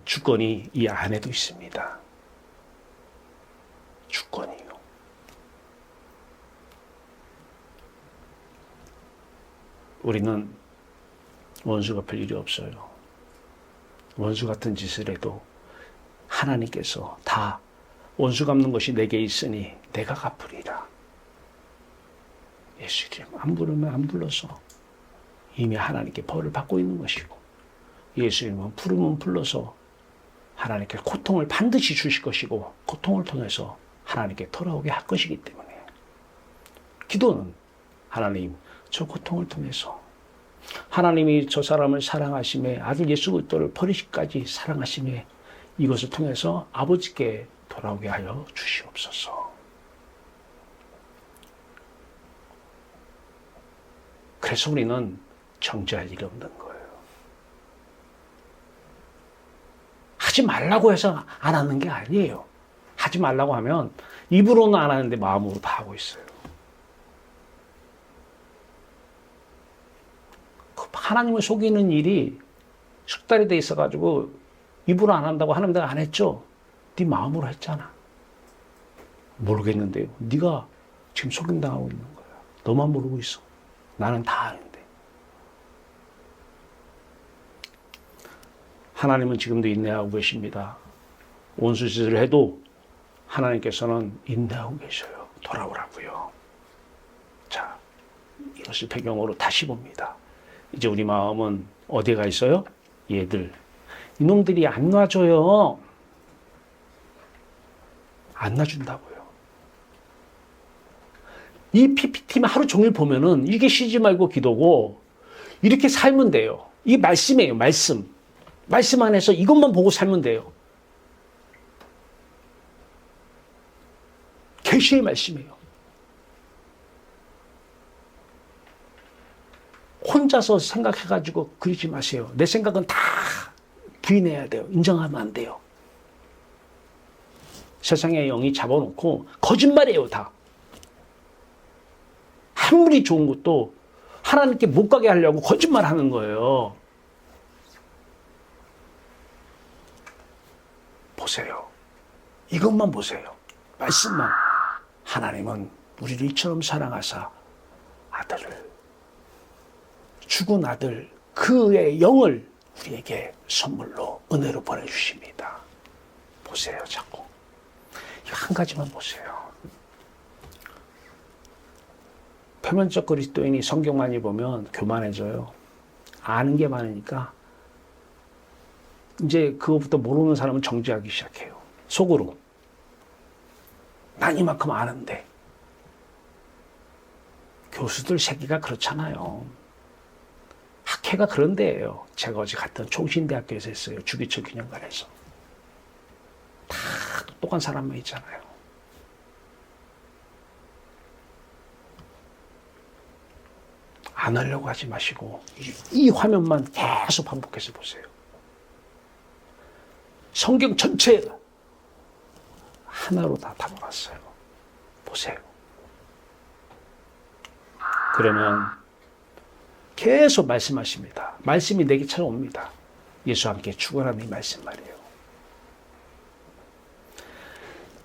주권이 이 안에도 있습니다. 주권이요. 우리는 원수 갚을 일이 없어요. 원수 같은 짓을 해도 하나님께서 다 원수 갚는 것이 내게 있으니 내가 갚으리라. 예수 이름 안 부르면 안 불러서 이미 하나님께 벌을 받고 있는 것이고, 예수 이름은 부르면 불러서 하나님께 고통을 반드시 주실 것이고, 고통을 통해서 하나님께 돌아오게 할 것이기 때문에, 기도는 하나님 저 고통을 통해서 하나님이 저 사람을 사랑하심에, 아들 예수 그리스도를 버리시기까지 사랑하심에, 이것을 통해서 아버지께 돌아오게 하여 주시옵소서. 그래서 우리는 정죄할 일이 없는 거예요. 하지 말라고 해서 안 하는 게 아니에요. 하지 말라고 하면 입으로는 안 하는데 마음으로 다 하고 있어요. 하나님을 속이는 일이 숙달이 돼 있어가지고 입으로 안 한다고 하나님 내가 안 했죠? 네 마음으로 했잖아. 모르겠는데요. 네가 지금 속임당하고 있는 거야. 너만 모르고 있어. 나는 다 아는데. 하나님은 지금도 인내하고 계십니다. 원수짓을 해도 하나님께서는 인내하고 계셔요. 돌아오라고요. 자, 이것을 배경으로 다시 봅니다. 이제 우리 마음은 어디에 가 있어요? 얘들. 이놈들이 안 놔줘요. 안 놔준다고요. 이 PPT만 하루 종일 보면은 이게 쉬지 말고 기도고, 이렇게 살면 돼요. 이게 말씀이에요, 말씀. 말씀 안에서 이것만 보고 살면 돼요. 계시의 말씀이에요. 혼자서 생각해가지고 그러지 마세요. 내 생각은 다 부인해야 돼요. 인정하면 안 돼요. 세상의 영이 잡아놓고 거짓말이에요, 다. 아무리 좋은 것도 하나님께 못 가게 하려고 거짓말하는 거예요. 보세요. 이것만 보세요. 말씀만. 하나님은 우리를 이처럼 사랑하사 아들을, 죽은 아들, 그의 영을 우리에게 선물로 은혜로 보내주십니다. 보세요, 자꾸. 이거 한 가지만 보세요. 표면적 그리스도인이 성경 많이 보면 교만해져요. 아는 게 많으니까 이제 그것부터 모르는 사람은 정죄하기 시작해요. 속으로. 난 이만큼 아는데. 교수들 새끼가 그렇잖아요. 학회가 그런 데예요. 제가 어제 갔던 총신대학교에서 했어요. 주기철 기념관에서. 다 똑똑한 사람만 있잖아요. 안 하려고 하지 마시고 이 화면만 계속 반복해서 보세요. 성경 전체가 하나로 다 담아놨어요. 보세요. 그러면 계속 말씀하십니다. 말씀이 내게 찾아옵니다. 예수와 함께 죽어라는 이 말씀 말이에요.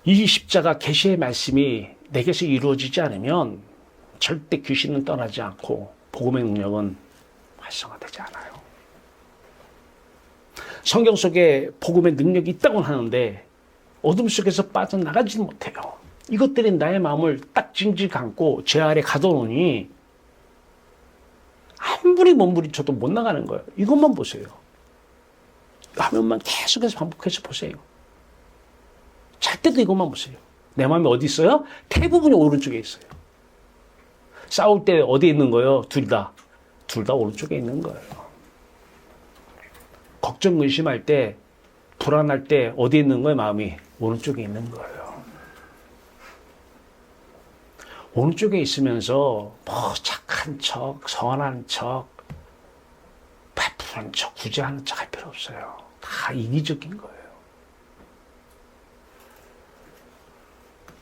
이 십자가 계시의 말씀이 내게서 이루어지지 않으면 절대 귀신은 떠나지 않고 복음의 능력은 활성화되지 않아요. 성경 속에 복음의 능력이 있다고 하는데 어둠 속에서 빠져나가지 못해요. 이것들이 나의 마음을 딱 징징 감고 제 아래 가둬놓으니 아무리 몸부림쳐도 못 나가는 거예요. 이것만 보세요. 화면만 계속해서 반복해서 보세요. 잘 때도 이것만 보세요. 내 마음이 어디 있어요? 대부분이 오른쪽에 있어요. 싸울 때 어디에 있는 거예요? 둘 다 오른쪽에 있는 거예요. 걱정, 의심할 때, 불안할 때 어디에 있는 거예요? 마음이 오른쪽에 있는 거예요. 오른쪽에 있으면서 뭐 착한 척, 선한 척, 바쁜 척, 구제하는 척 할 필요 없어요. 다 이기적인 거예요.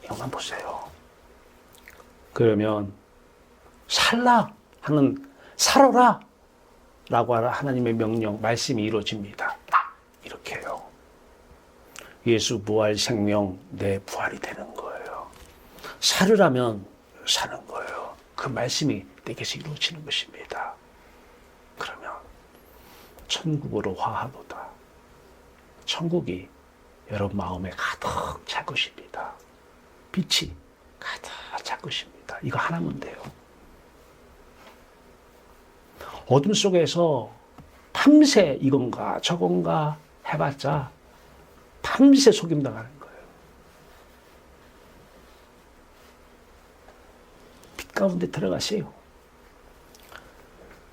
이것만 보세요. 그러면 살라 하는, 살아라 라고 하는 하나님의 명령, 말씀이 이루어집니다. 이렇게 해요. 예수 부활 생명, 내 부활이 되는 거예요. 살으라면 사는 거예요. 그 말씀이 내게서 이루어지는 것입니다. 그러면 천국으로 화하도다. 천국이 여러분 마음에 가득 찰 것입니다. 빛이 가득 찰 것입니다. 이거 하나면 돼요. 어둠 속에서 밤새 이건가 저건가 해봤자 밤새 속임당하는 거예요. 빛 가운데 들어가세요.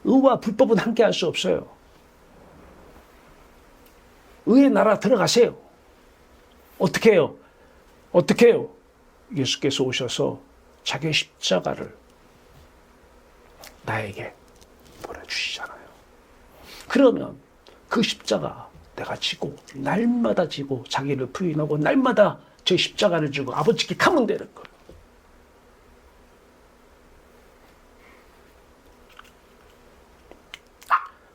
의와 불법은 함께 할 수 없어요. 의의 나라 들어가세요. 어떻게 해요? 어떻게 해요? 예수께서 오셔서 자기의 십자가를 나에게 보내주시잖아요. 그러면 그 십자가 내가 지고 날마다 지고 자기를 부인하고 날마다 저 십자가를 지고 아버지께 가면 되는 거예요.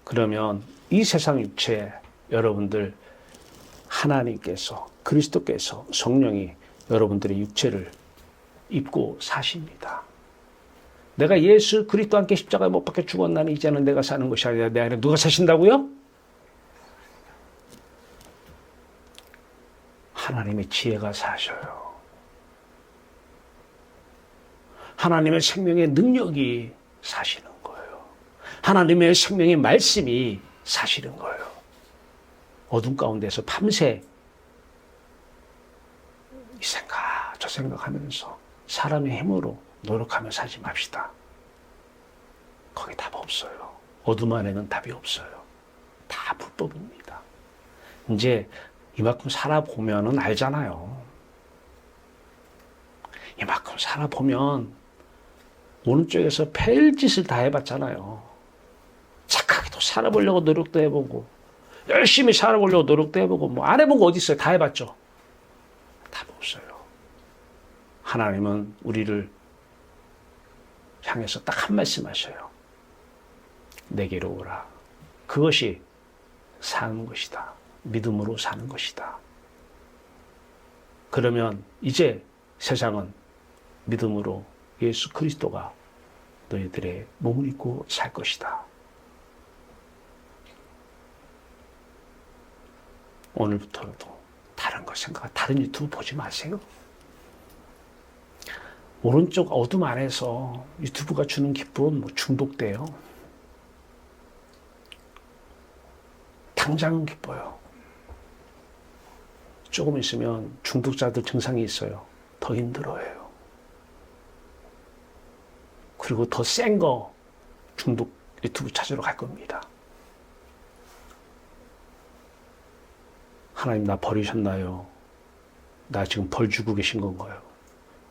그러면 이 세상 육체에 여러분들 하나님께서 그리스도께서 성령이 여러분들의 육체를 입고 사십니다. 내가 예수 그리스도와 함께 십자가에 못 박혀 죽었나니 이제는 내가 사는 것이 아니라 내 안에 누가 사신다고요? 하나님의 지혜가 사셔요. 하나님의 생명의 능력이 사시는 거예요. 하나님의 생명의 말씀이 사시는 거예요. 어둠 가운데서 밤새 이 생각 저 생각하면서 사람의 힘으로 노력하며 살지 맙시다. 거기 답 없어요. 어둠 안에는 답이 없어요. 다 불법입니다. 이제 이만큼 살아보면은 알잖아요. 이만큼 살아보면 오른쪽에서 별짓을 다 해봤잖아요. 착하게도 살아보려고 노력도 해보고 열심히 살아보려고 노력도 해보고 뭐 안 해본 거 어디 있어요? 다 해봤죠. 답 없어요. 하나님은 우리를 향해서 딱 한 말씀 하셔요. 내게로 오라. 그것이 사는 것이다. 믿음으로 사는 것이다. 그러면 이제 세상은 믿음으로 예수 그리스도가 너희들의 몸을 입고 살 것이다. 오늘부터도 다른 거 생각, 다른 유튜브 보지 마세요. 오른쪽 어둠 안에서 유튜브가 주는 기쁨은 뭐 중독돼요. 당장은 기뻐요. 조금 있으면 중독자들 증상이 있어요. 더 힘들어해요. 그리고 더 센 거 중독 유튜브 찾으러 갈 겁니다. 하나님 나 버리셨나요? 나 지금 벌 주고 계신 건가요?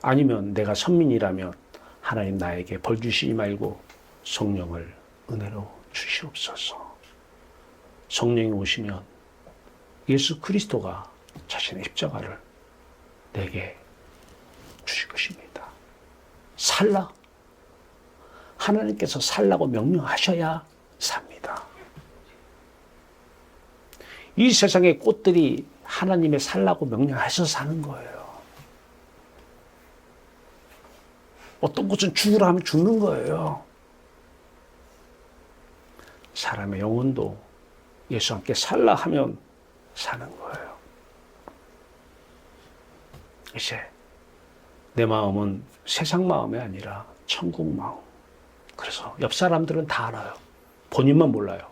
아니면 내가 선민이라면 하나님 나에게 벌 주시지 말고 성령을 은혜로 주시옵소서. 성령이 오시면 예수 그리스도가 자신의 십자가를 내게 주실 것입니다. 살라. 하나님께서 살라고 명령하셔야 삽니다. 이 세상의 꽃들이 하나님의 살라고 명령하셔서 사는 거예요. 어떤 꽃은 죽으라 하면 죽는 거예요. 사람의 영혼도 예수와 함께 살라 하면 사는 거예요. 이제 내 마음은 세상 마음이 아니라 천국 마음. 그래서 옆 사람들은 다 알아요. 본인만 몰라요.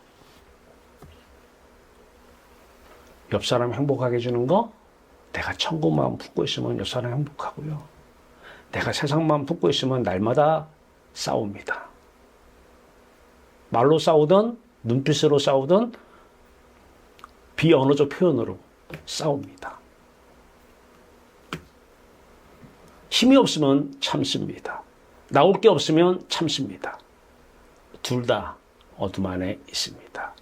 옆 사람 행복하게 해주는 거, 내가 천국 마음 품고 있으면 옆 사람 행복하고요. 내가 세상 마음 품고 있으면 날마다 싸웁니다. 말로 싸우든 눈빛으로 싸우든 비언어적 표현으로 싸웁니다. 힘이 없으면 참습니다. 나올 게 없으면 참습니다. 둘 다 어둠 안에 있습니다.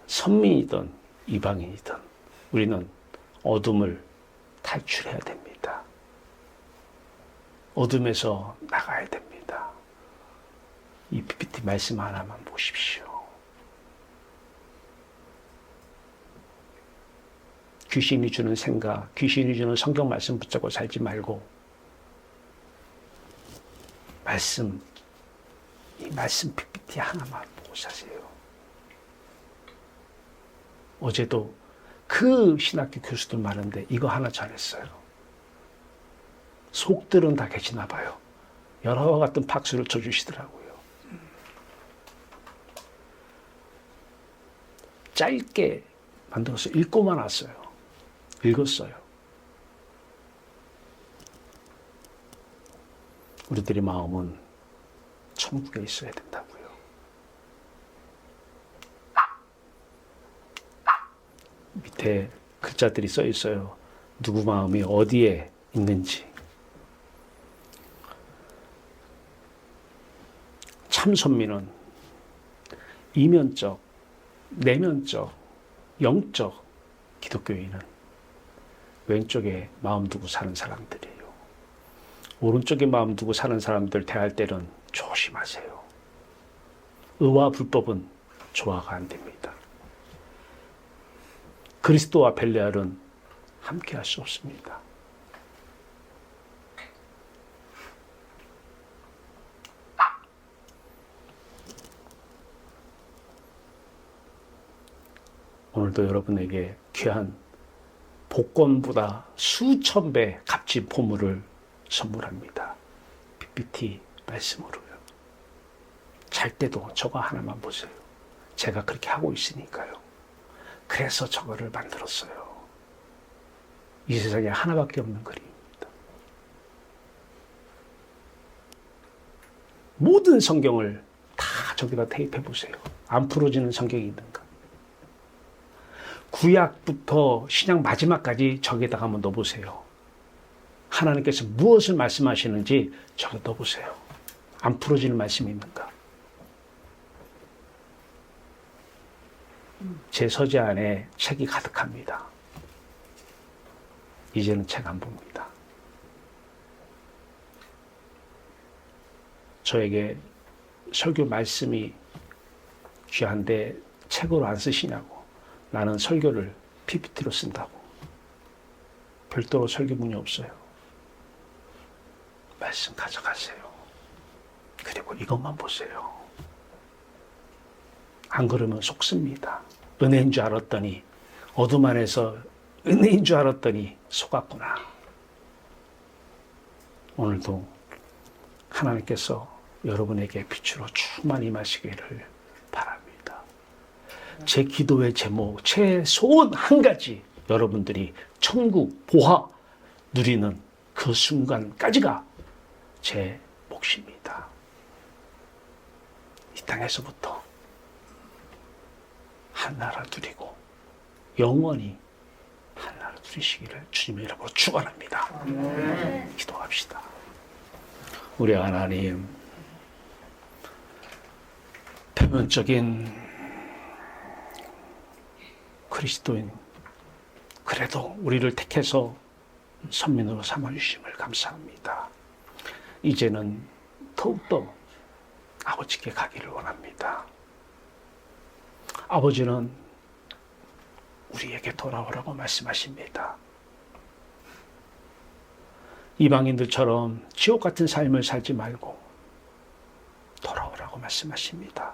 선민이든 이방인이든 우리는 어둠을 탈출해야 됩니다. 어둠에서 나가야 됩니다. 이 PPT 말씀 하나만 보십시오. 귀신이 주는 생각, 귀신이 주는 성경 말씀 붙잡고 살지 말고 이 말씀 PPT 하나만 보고 사세요. 어제도 그 신학교 교수들 많은데 이거 하나 잘했어요. 속들은 다 계시나 봐요. 여러와 같은 박수를 쳐주시더라고요. 짧게 만들어서 읽고만 왔어요. 읽었어요. 우리들의 마음은 천국에 있어야 된다고요. 밑에 글자들이 써 있어요. 누구 마음이 어디에 있는지. 참 선민은 이면적, 내면적, 영적 기독교인은 왼쪽에 마음 두고 사는 사람들이에요. 오른쪽에 마음 두고 사는 사람들 대할 때는 조심하세요. 의와 불법은 조화가 안 됩니다. 그리스도와 벨레알은 함께 할 수 없습니다. 오늘도 여러분에게 귀한 복권보다 수천 배 값진 보물을 선물합니다. PPT 말씀으로요. 잘 때도 저거 하나만 보세요. 제가 그렇게 하고 있으니까요. 그래서 저거를 만들었어요. 이 세상에 하나밖에 없는 그림입니다. 모든 성경을 다 저기다 테이프해 보세요. 안 풀어지는 성경이 있는가? 구약부터 신약 마지막까지 저기다가 한번 넣어보세요. 하나님께서 무엇을 말씀하시는지 저기 넣어보세요. 안 풀어지는 말씀이 있는가? 제 서재 안에 책이 가득합니다. 이제는 책 안 봅니다. 저에게 설교 말씀이 귀한데 책으로 안 쓰시냐고. 나는 설교를 PPT로 쓴다고. 별도로 설교문이 없어요. 말씀 가져가세요. 그리고 이것만 보세요. 안 그러면 속습니다. 은혜인 줄 알았더니 어둠 안에서 은혜인 줄 알았더니 속았구나. 오늘도 하나님께서 여러분에게 빛으로 충만히 임하시기를 바랍니다. 제 기도의 제목, 최소한 한 가지 여러분들이 천국 보화 누리는 그 순간까지가 제 몫입니다. 이 땅에서부터 한나라 누리고 영원히 한나라 누리시기를 주님의 이름으로 축원합니다. 기도합시다. 우리 하나님, 표면적인 그리스도인, 그래도 우리를 택해서 선민으로 삼아주심을 감사합니다. 이제는 더욱더 아버지께 가기를 원합니다. 아버지는 우리에게 돌아오라고 말씀하십니다. 이방인들처럼 지옥 같은 삶을 살지 말고 돌아오라고 말씀하십니다.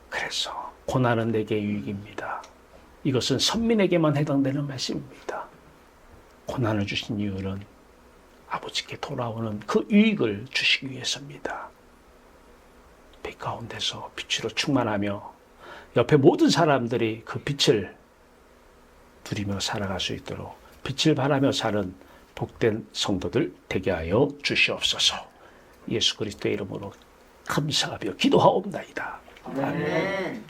그래서 고난은 내게 유익입니다. 이것은 선민에게만 해당되는 말씀입니다. 고난을 주신 이유는 아버지께 돌아오는 그 유익을 주시기 위해서입니다. 빛 가운데서 빛으로 충만하며 옆에 모든 사람들이 그 빛을 누리며 살아갈 수 있도록 빛을 바라며 사는 복된 성도들 되게 하여 주시옵소서. 예수 그리스도의 이름으로 감사하며 기도하옵나이다. 아멘.